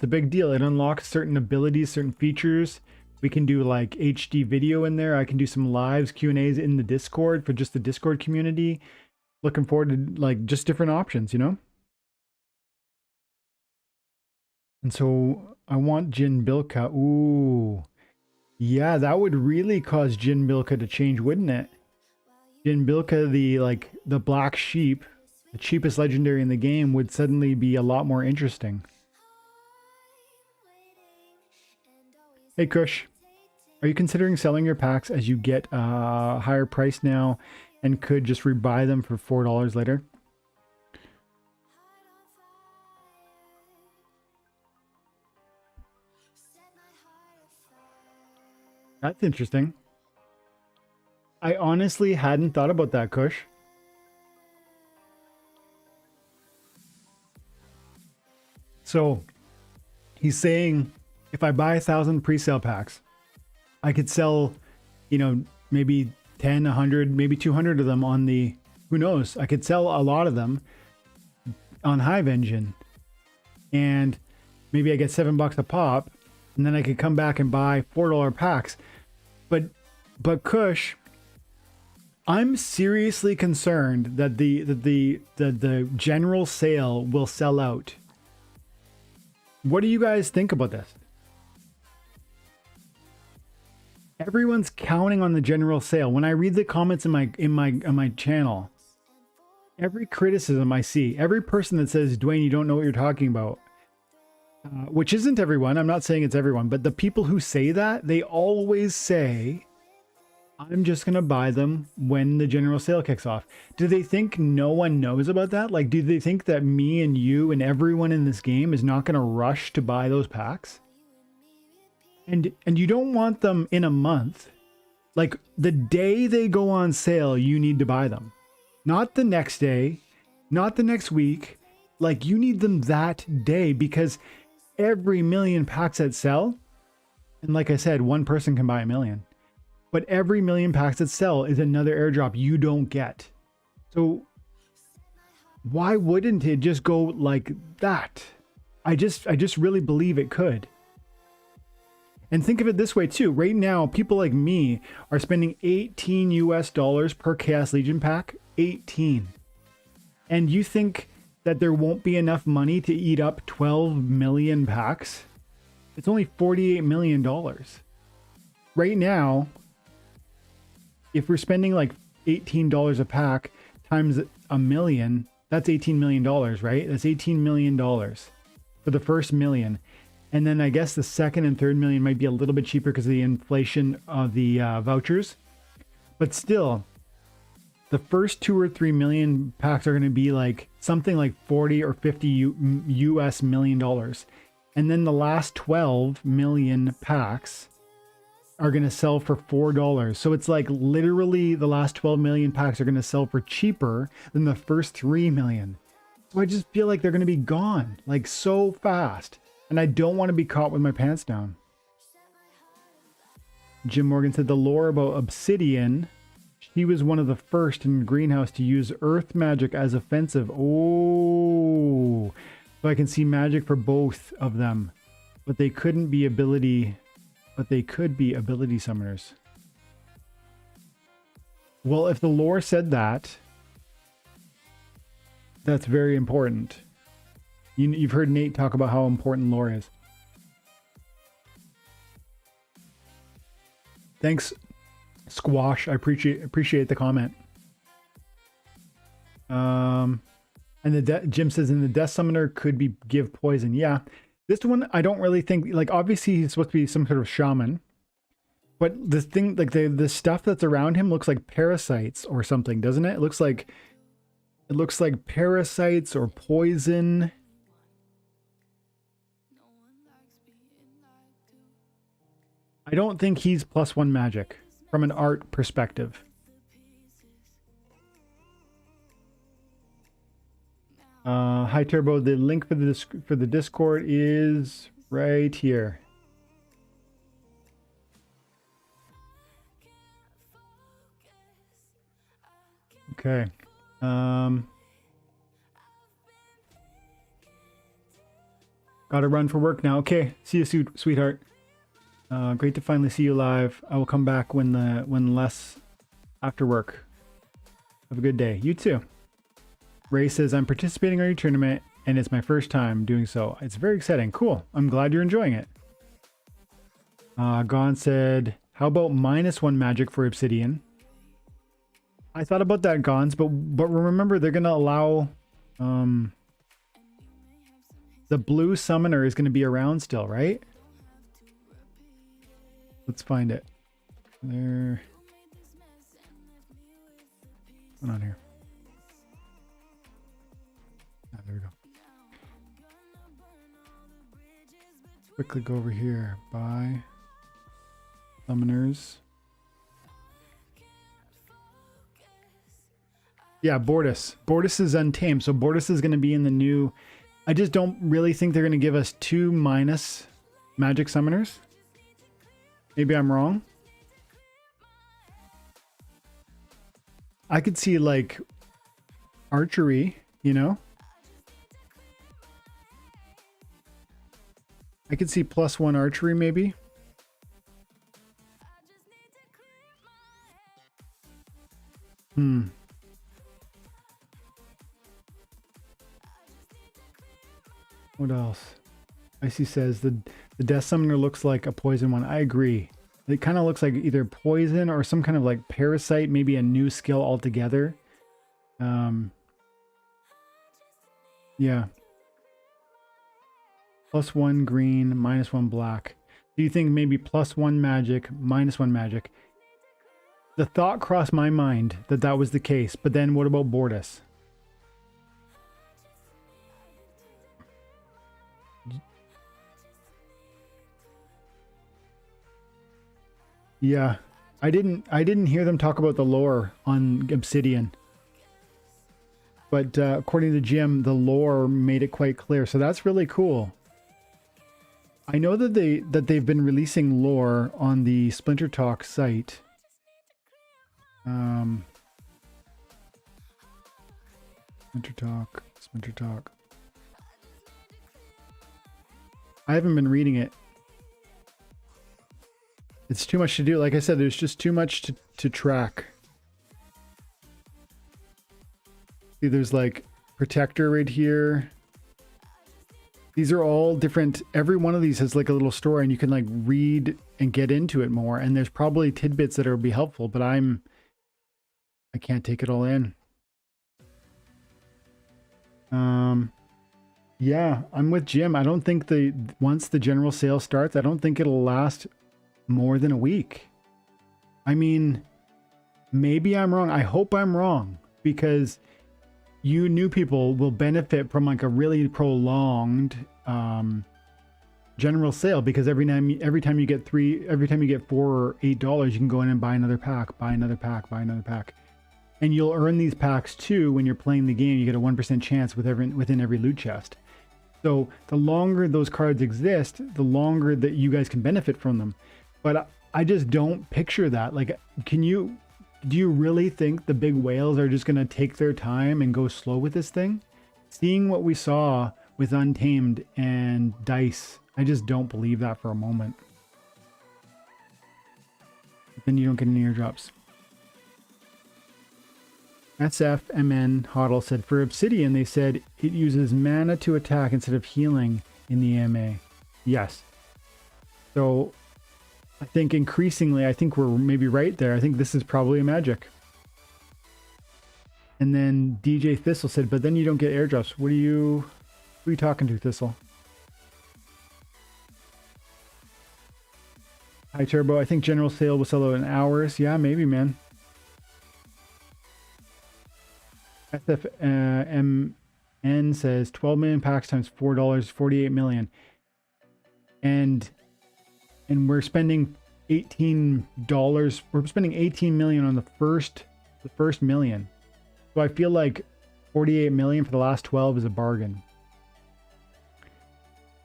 a big deal. It unlocks certain abilities, certain features. We can do like HD video in there. I can do some lives, Q&As in the Discord for just the Discord community. Looking forward to like just different options, you know? And so I want Jin Bilka. Ooh. Yeah, that would really cause Jin Bilka to change, wouldn't it? Jin Bilka, the black sheep, the cheapest legendary in the game, would suddenly be a lot more interesting. Hey Kush, are you considering selling your packs as you get a higher price now and could just rebuy them for $4 later? That's interesting. I honestly hadn't thought about that, Kush. So he's saying if I buy 1,000 pre-sale packs, I could sell, you know, maybe 10, 100, maybe 200 of them on the, who knows, I could sell a lot of them on Hive Engine, and maybe I get $7 a pop, and then I could come back and buy $4 packs. But Kush, I'm seriously concerned that the general sale will sell out. What do you guys think about this? Everyone's counting on the general sale. When I read the comments in my channel, every criticism I see, every person that says, Dwayne, you don't know what you're talking about, which isn't everyone. I'm not saying it's everyone, but the people who say that, they always say, I'm just going to buy them when the general sale kicks off. Do they think no one knows about that? Like, do they think that me and you and everyone in this game is not going to rush to buy those packs? And you don't want them in a month. Like, the day they go on sale, you need to buy them. Not the next day, not the next week. Like, you need them that day, because every million packs that sell, and like I said, one person can buy a million, but every million packs that sell is another airdrop you don't get. So why wouldn't it just go like that? I just really believe it could. And think of it this way too. Right now, people like me are spending $18 US per Chaos Legion pack. 18. And you think that there won't be enough money to eat up 12 million packs? It's only $48 million. Right now, if we're spending like $18 a pack times a million, that's $18 million, right? That's $18 million for the first million. And then I guess the second and third million might be a little bit cheaper because of the inflation of the vouchers. But still, the first 2 or 3 million packs are going to be like something like 40 or 50 US million dollars. And then the last 12 million packs are going to sell for $4. So it's like literally the last 12 million packs are going to sell for cheaper than the first 3 million. So I just feel like they're going to be gone like so fast. And I don't want to be caught with my pants down. Jim Morgan said the lore about Obsidian. He was one of the first in Greenhouse to use earth magic as offensive. Oh, so I can see magic for both of them, but they couldn't be ability. But they could be ability summoners. Well, if the lore said that, that's very important. You've heard Nate talk about how important lore is. Thanks, Squash. I appreciate the comment. And Jim says, and the Death Summoner could be give poison. Yeah. This one, I don't really think, like, obviously he's supposed to be some sort of shaman, but the thing, like the stuff that's around him looks like parasites or something, doesn't it? It looks like parasites or poison. I don't think he's +1 magic from an art perspective. Hi Turbo, the link for the Discord is right here. Okay. Gotta run for work now. Okay. See you soon, sweetheart. Great to finally see you live. I will come back when less after work. Have a good day. You too. Ray says, I'm participating in your tournament and it's my first time doing so. It's very exciting. Cool. I'm glad you're enjoying it. Gon said, how about -1 magic for Obsidian? I thought about that, Gons, but remember they're going to allow the blue summoner is going to be around still, right? Let's find it. There. What's going on here? Ah, there we go. Quickly go over here. Buy. Summoners. Yeah, Bortus. Bortus is untamed, so Bortus is going to be in the new... I just don't really think they're going to give us 2 minus magic summoners. Maybe I'm wrong. I could see, like, archery, you know? I could see +1 archery, maybe. What else? Icy says the Death Summoner looks like a poison one. I agree. It kind of looks like either poison or some kind of like parasite, maybe a new skill altogether. Yeah. +1 green, -1 black. Do you think maybe +1 magic, -1 magic? The thought crossed my mind that that was the case, but then what about Bortus? Yeah, I didn't hear them talk about the lore on Obsidian. But according to Jim, the lore made it quite clear. So that's really cool. I know that they've been releasing lore on the SplinterTalks site. SplinterTalk. I haven't been reading it. It's too much to do. Like I said, there's just too much to track. See, there's like Protector right here. These are all different. Every one of these has like a little story, and you can like read and get into it more. And there's probably tidbits that will be helpful, but I can't take it all in. Yeah, I'm with Jim. I don't think once the general sale starts, I don't think it'll last more than a week. I mean, maybe I'm wrong. I hope I'm wrong, because you new people will benefit from like a really prolonged general sale, because every time you get 4 or $8, you can go in and buy another pack, and you'll earn these packs too when you're playing the game. You get a 1% chance within every loot chest. So the longer those cards exist, the longer that you guys can benefit from them. But I just don't picture that. Like, do you really think the big whales are just going to take their time and go slow with this thing? Seeing what we saw with Untamed and Dice, I just don't believe that for a moment. But then you don't get any airdrops. SFMN Hoddle said, for Obsidian, they said it uses mana to attack instead of healing in the AMA. Yes. So I think increasingly, I think we're maybe right there. I think this is probably a magic. And then DJ Thistle said, but then you don't get airdrops. Who are you talking to, Thistle? Hi, Turbo. I think general sale will sell out in hours. Yeah, maybe, man. SFMN says 12 million packs times $4, 48 million. And we're spending $18. We're spending 18 million on the first million. So I feel like 48 million for the last 12 is a bargain.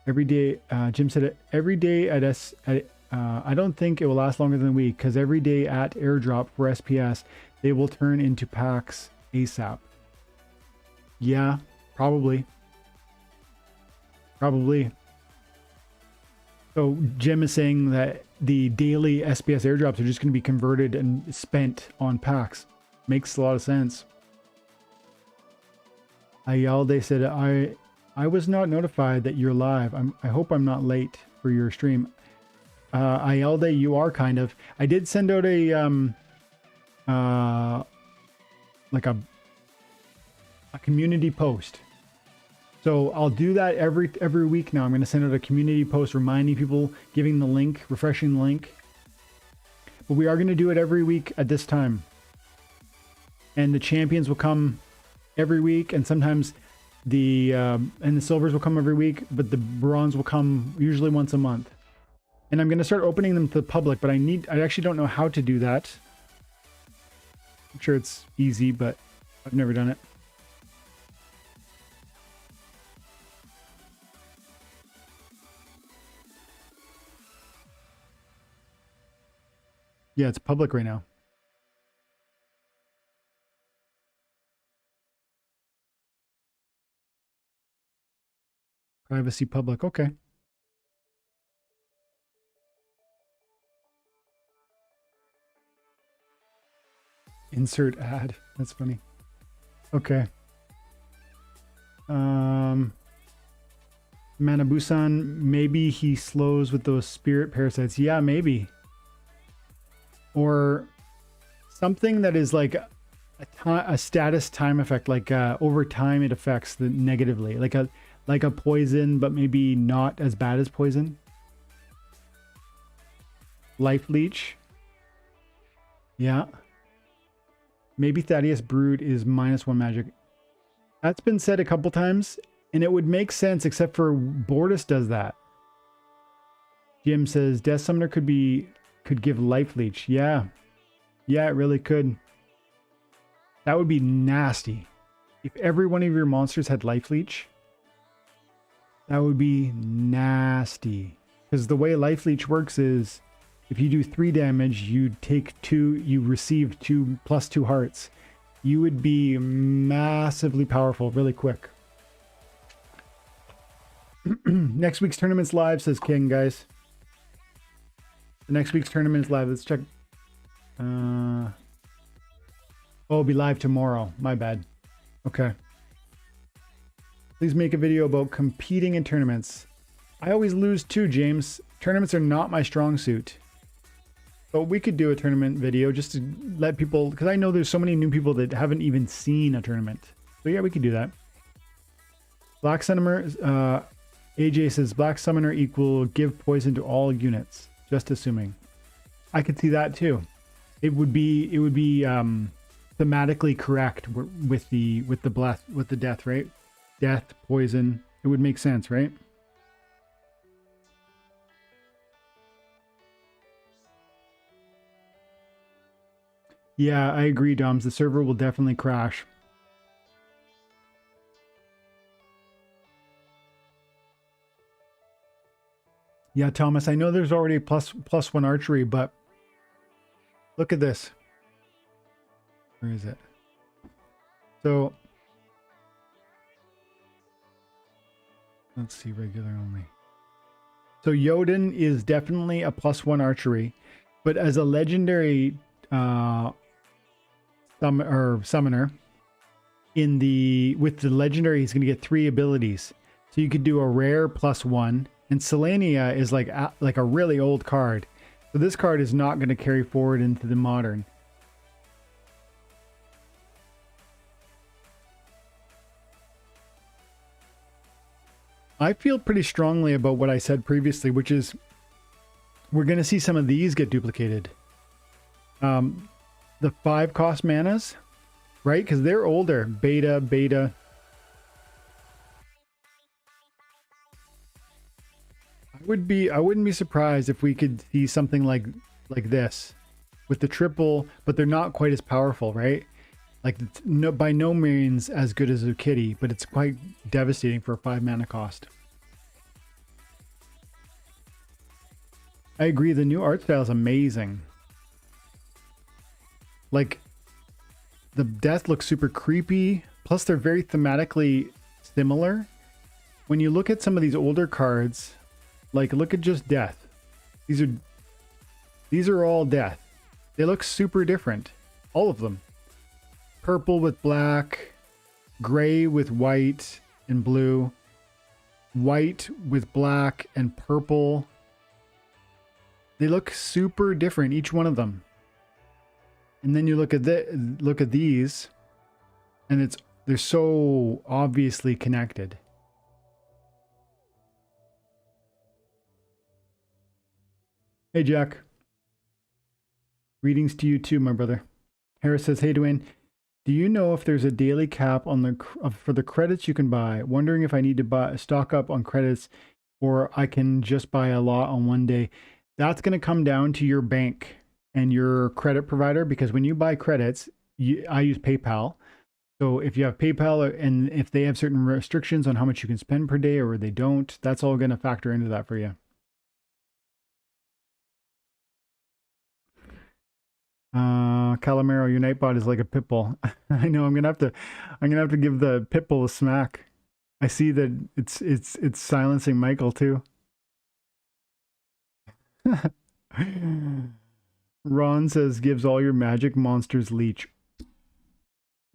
Every day, Jim said it. Every day I don't think it will last longer than a week, because every day at airdrop for SPS, they will turn into packs ASAP. Yeah, probably. So Jim is saying that the daily SPS airdrops are just going to be converted and spent on packs. Makes a lot of sense. Ayalde said, I was not notified that you're live. I hope I'm not late for your stream. Ayalde, you are kind of. I did send out a like a community post. So I'll do that every week now. I'm going to send out a community post reminding people, giving the link, refreshing the link. but we are going to do it every week at this time. And the champions will come every week, and sometimes the silvers will come every week, but the bronze will come usually once a month. And I'm going to start opening them to the public, but I actually don't know how to do that. I'm sure it's easy, but I've never done it. Yeah, it's public right now. Privacy public. Okay. Insert ad. That's funny. Okay. Manabusan, maybe he slows with those spirit parasites. Yeah, maybe. Or something that is like a status time effect, like over time it affects the negatively, like a poison, but maybe not as bad as poison. Life leech. Yeah. Maybe Thaddeus Brood is -1 magic. That's been said a couple times, and it would make sense, except for Bortus does that. Jim says Death Summoner could give Life Leech. Yeah. Yeah, it really could. That would be nasty. If every one of your monsters had Life Leech, that would be nasty. Because the way Life Leech works is, if you do 3 damage, you take 2, you receive 2 plus 2 hearts. You would be massively powerful really quick. Next week's tournament's live, says King, guys. The next week's tournament is live. Let's check. Oh, it'll be live tomorrow. My bad. Okay. Please make a video about competing in tournaments. I always lose too, James. Tournaments are not my strong suit. But we could do a tournament video just to let people, because I know there's so many new people that haven't even seen a tournament. So yeah, we could do that. Black Summoner, AJ says Black Summoner equal give poison to all units. Just assuming. I could see that too. It would be thematically correct with the death, right? Death, poison. It would make sense, right? Yeah, I agree, Doms. The server will definitely crash. Yeah, Thomas, I know there's already +1 archery, but look at this. Where is it? So let's see, regular only. So Jotun is definitely a +1 archery, but as a legendary summoner with the legendary, he's going to get 3 abilities. So you could do a rare +1, and Selenia is like a really old card. So this card is not going to carry forward into the modern. I feel pretty strongly about what I said previously, which is we're going to see some of these get duplicated. The 5 cost manas, right? Because they're older. Beta. I wouldn't be surprised if we could see something like this with the triple, but they're not quite as powerful, right? Like by no means as good as a kitty, but it's quite devastating for a 5 mana cost. I agree. The new art style is amazing. Like the death looks super creepy. Plus they're very thematically similar. When you look at some of these older cards, like look at just death. These are all death. They look super different. All of them. Purple with black, gray with white and blue, white with black and purple. They look super different, each one of them. And then you look at these, and they're so obviously connected. Hey, Jack. Greetings to you too, my brother. Harris says, hey, Dwayne, do you know if there's a daily cap on the for the credits you can buy? Wondering if I need to stock up on credits or I can just buy a lot on one day. That's going to come down to your bank and your credit provider, because when you buy credits, I use PayPal. So if you have PayPal and if they have certain restrictions on how much you can spend per day or they don't, that's all going to factor into that for you. Calamero, your Nightbot is like a pit bull. I know I'm gonna have to give the pit bull a smack. I see that it's silencing Michael too. Ron says gives all your magic monsters leech.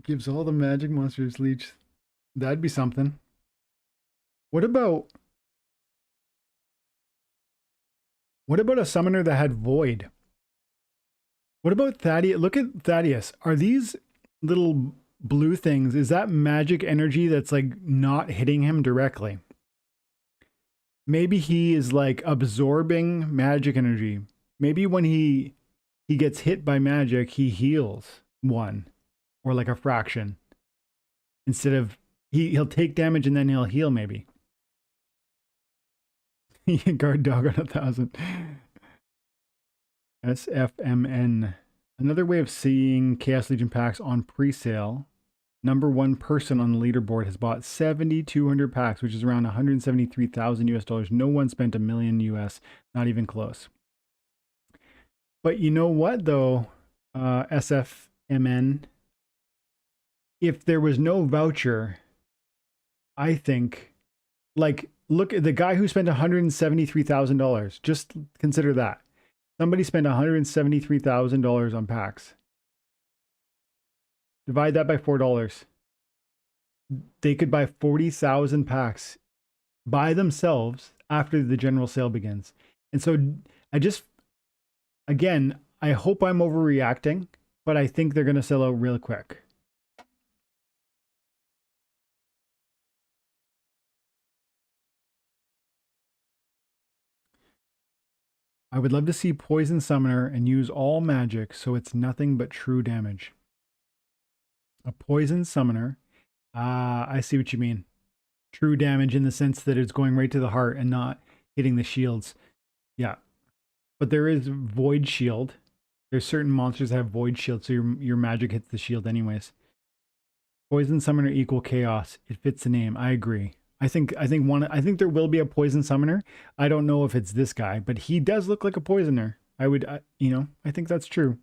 Gives all the magic monsters leech. That'd be something. What about a summoner that had void? What about Thaddeus? Look at Thaddeus. Are these little blue things, is that magic energy that's like not hitting him directly? Maybe he is like absorbing magic energy. Maybe when he gets hit by magic, he heals one or like a fraction. Instead of he'll take damage and then he'll heal maybe. Guard dog on 1,000. SFMN. Another way of seeing Chaos Legion packs on pre-sale. Number one person on the leaderboard has bought 7,200 packs, which is around 173,000 US dollars. No one spent $1 million US, not even close. But you know what though, SFMN? If there was no voucher, I think, like, look at the guy who spent $173,000. Just consider that. Somebody spent $173,000 on packs. Divide that by $4. They could buy 40,000 packs by themselves after the general sale begins. And so again, I hope I'm overreacting, but I think they're going to sell out real quick. I would love to see Poison Summoner and use all magic so it's nothing but true damage. A Poison Summoner. I see what you mean. True damage in the sense that it's going right to the heart and not hitting the shields. Yeah. But there is Void Shield. There's certain monsters that have Void Shield, so your magic hits the shield anyways. Poison Summoner equal Chaos. It fits the name. I agree. I think there will be a Poison Summoner. I don't know if it's this guy, but he does look like a poisoner. I think that's true.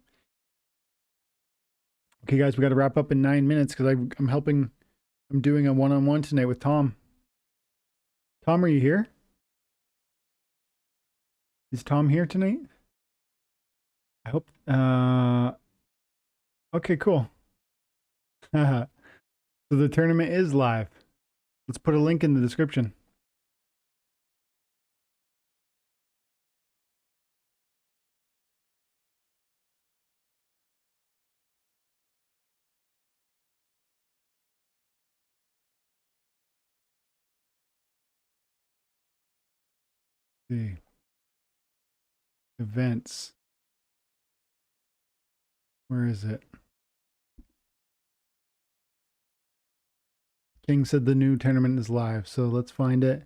Okay, guys, we got to wrap up in 9 minutes because I'm doing a one-on-one tonight with Tom. Tom, are you here? Is Tom here tonight? I hope. Okay, cool. So the tournament is live. Let's put a link in the description. See. Events. Where is it? King said the new tournament is live, so let's find it.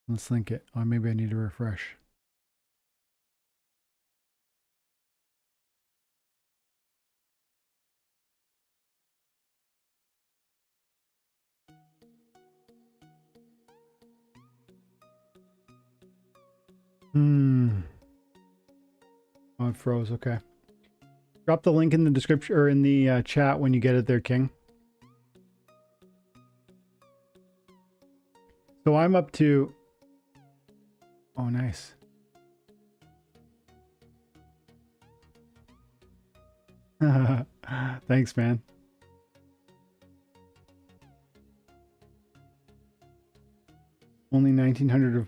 Let's link it. Or maybe I need to refresh. Oh, it froze. Okay. Drop the link in the description or in the chat when you get it there, King. So I'm up to... Oh, nice. Thanks, man. Only 19 of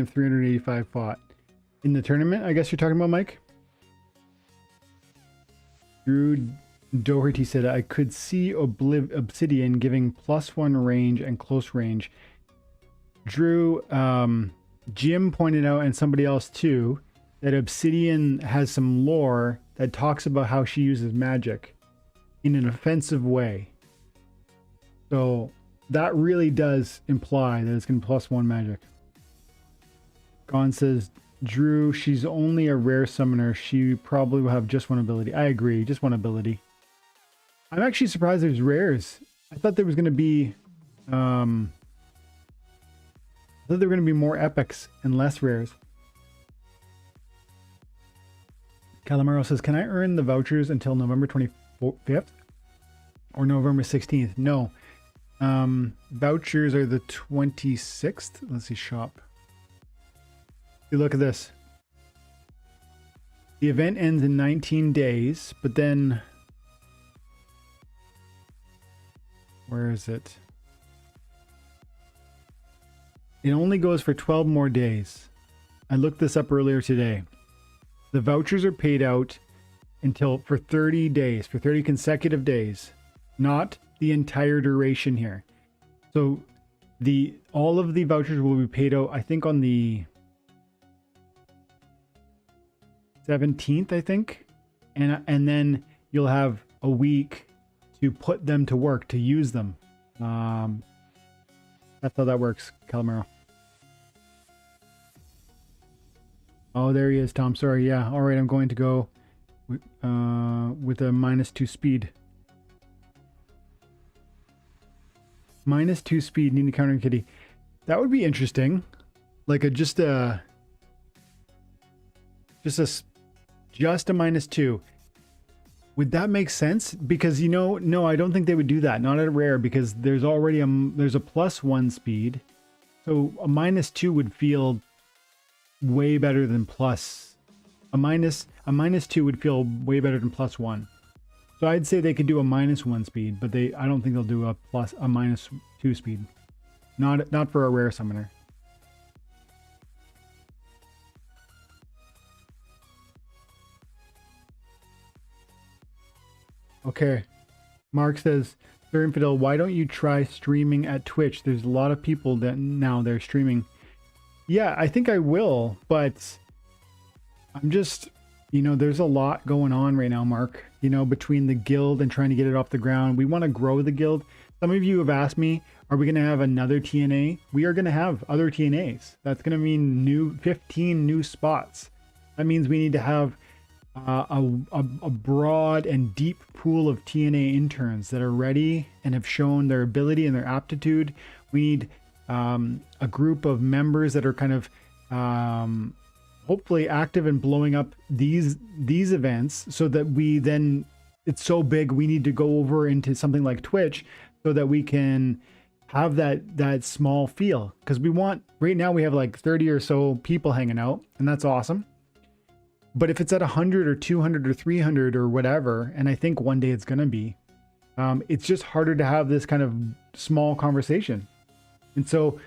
385 fought. In the tournament, I guess you're talking about, Mike? Drew Doherty said, I could see Obsidian giving +1 range and close range. Drew, Jim pointed out, and somebody else too, that Obsidian has some lore that talks about how she uses magic in an offensive way. So that really does imply that it's going to +1 magic. Gon says, Drew, she's only a rare summoner. She probably will have just one ability. I agree, just one ability. I'm actually surprised there's rares. I thought there was going to be... I thought there were going to be more epics and less rares. Calamaro says, can I earn the vouchers until November 25th? Or November 16th? No. Vouchers are the 26th. Let's see, shop. You look at this. The event ends in 19 days, but then... Where is it? It only goes for 12 more days. I looked this up earlier today. The vouchers are paid out for 30 days, for 30 consecutive days, not the entire duration here. So all of the vouchers will be paid out, I think, on the 17th, I think. And then you'll have a week to put them to work, to use them. That's how that works, Calamaro. Oh, there he is, Tom. Sorry, yeah. All right, I'm going to go with a -2 speed. -2 speed, need to counter kitty. That would be interesting. Like just a -2. Would that make sense? Because, you know, no, I don't think they would do that. Not at a rare, because there's already there's a +1 speed. So a -2 would feel way better than plus. A -2 would feel way better than +1. So I'd say they could do a -1 speed, but I don't think they'll do a -2 speed. Not for a rare summoner. Okay. Mark says, Sir Infidel, why don't you try streaming at Twitch? There's a lot of people that now they're streaming. Yeah, I think I will, but I'm just, you know, there's a lot going on right now, Mark, you know, between the guild and trying to get it off the ground. We want to grow the guild. Some of you have asked me, are we going to have another TNA? We are going to have other TNAs. That's going to mean 15 new spots. That means we need to have a broad and deep pool of TNA interns that are ready and have shown their ability and their aptitude. We need a group of members that are kind of hopefully active in blowing up these events, so that we then, it's so big we need to go over into something like Twitch so that we can have that small feel, because we want, right now we have like 30 or so people hanging out, and that's awesome. But if it's at 100 or 200 or 300 or whatever, and I think one day it's going to be, it's just harder to have this kind of small conversation. And so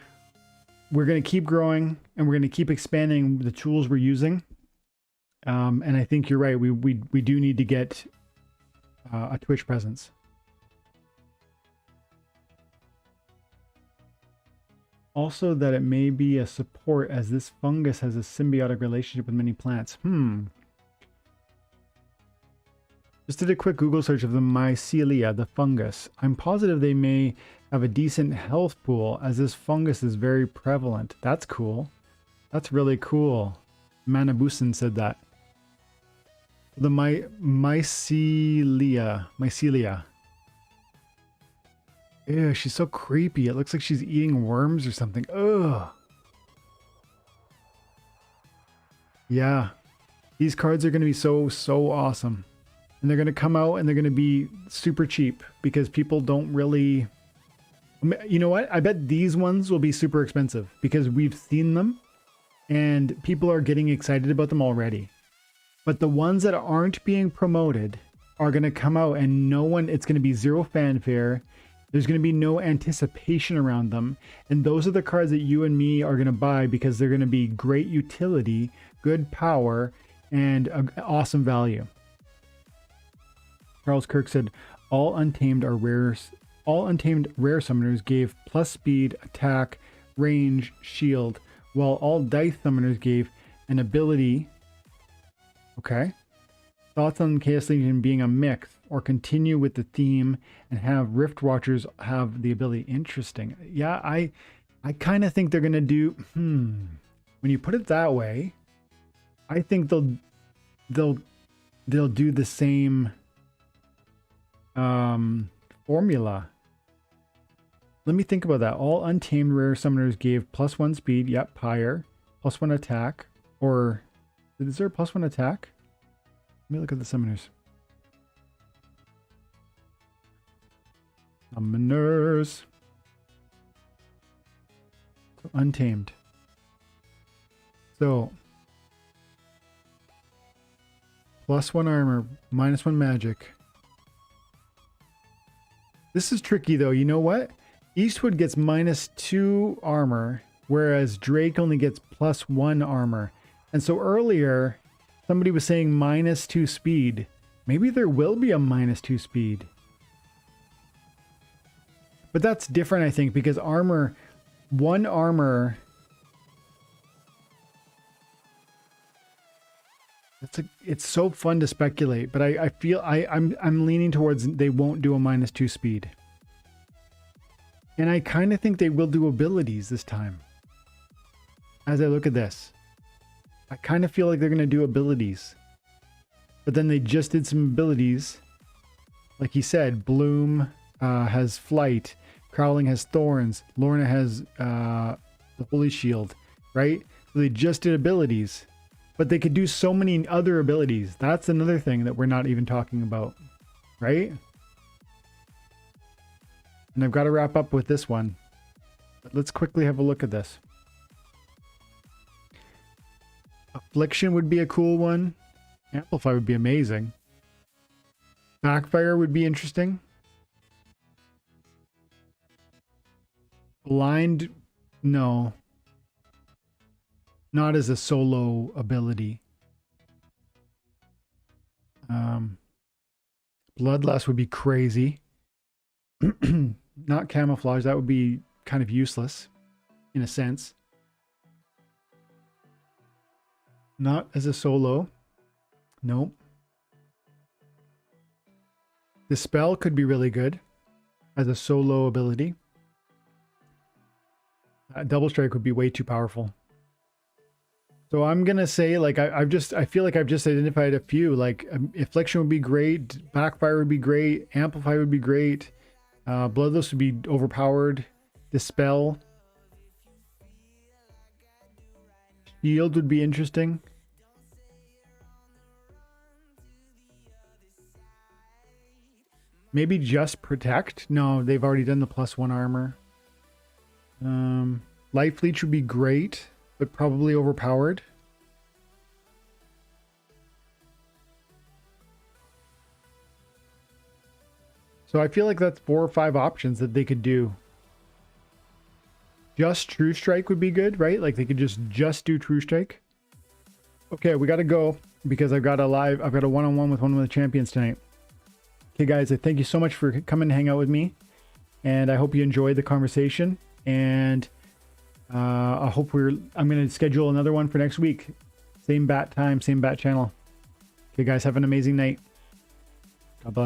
we're going to keep growing, and we're going to keep expanding the tools we're using. And I think you're right. We do need to get a Twitch presence. Also, that it may be a support, as this fungus has a symbiotic relationship with many plants. Just did a quick Google search of the mycelia, the fungus. I'm positive they may have a decent health pool, as this fungus is very prevalent. That's cool. That's really cool. Manabusen said that. The mycelia. Ew, she's so creepy. It looks like she's eating worms or something. Ugh. Yeah. These cards are going to be so awesome. And they're going to come out and they're going to be super cheap, because people don't really... You know what? I bet these ones will be super expensive, because we've seen them and people are getting excited about them already. But the ones that aren't being promoted are going to come out, and it's going to be zero fanfare. There's going to be no anticipation around them. And those are the cards that you and me are going to buy, because they're going to be great utility, good power, and awesome value. Charles Kirk said, all untamed rare summoners gave plus speed, attack, range, shield, while all dice summoners gave an ability Okay. Thoughts on Chaos Legion being a mix or continue with the theme and have Rift Watchers have the ability. Interesting. Yeah, I kind of think they're going to do, when you put it that way, I think they'll do the same formula. Let me think about that. All untamed rare summoners gave +1 speed. Yep, Pyre. +1 attack. Or is there a +1 attack? Let me look at the summoners. Summoners. So, untamed. So +1 armor, -1 magic. This is tricky though. You know what? Eastwood gets -2 armor, whereas Drake only gets +1 armor. And so earlier, somebody was saying -2 speed. Maybe there will be a -2 speed. But that's different, I think, because armor, 1 armor. It's so fun to speculate, but I feel I'm leaning towards they won't do a -2 speed. And I kind of think they will do abilities this time. As I look at this, I kind of feel like they're going to do abilities. But then they just did some abilities. Like he said, Bloom has flight, Crowling has thorns, Lorna has the Holy Shield, right? So they just did abilities. But they could do so many other abilities. That's another thing that we're not even talking about, right? And I've got to wrap up with this one. But let's quickly have a look at this. Affliction would be a cool one. Amplify would be amazing. Backfire would be interesting. Blind, no. Not as a solo ability. Bloodlust would be crazy. Not camouflage. That would be kind of useless in a sense. Not as a solo. Nope. Dispel could be really good as a solo ability. Double Strike would be way too powerful. So I'm gonna say, like, I feel like I've just identified a few. Like, Affliction would be great, Backfire would be great, Amplify would be great, Bloodlust would be overpowered, Dispel, Shield would be interesting. Maybe just Protect. No, they've already done the +1 armor. Life Leech would be great, but probably overpowered. So I feel like that's 4 or 5 options that they could do. Just True Strike would be good, right? Like they could just do True Strike. Okay, we got to go because I've got a one-on-one with one of the champions tonight. Okay, guys, I thank you so much for coming to hang out with me, and I hope you enjoyed the conversation. And I hope I'm going to schedule another one for next week. Same bat time, same bat channel. Okay, guys, have an amazing night.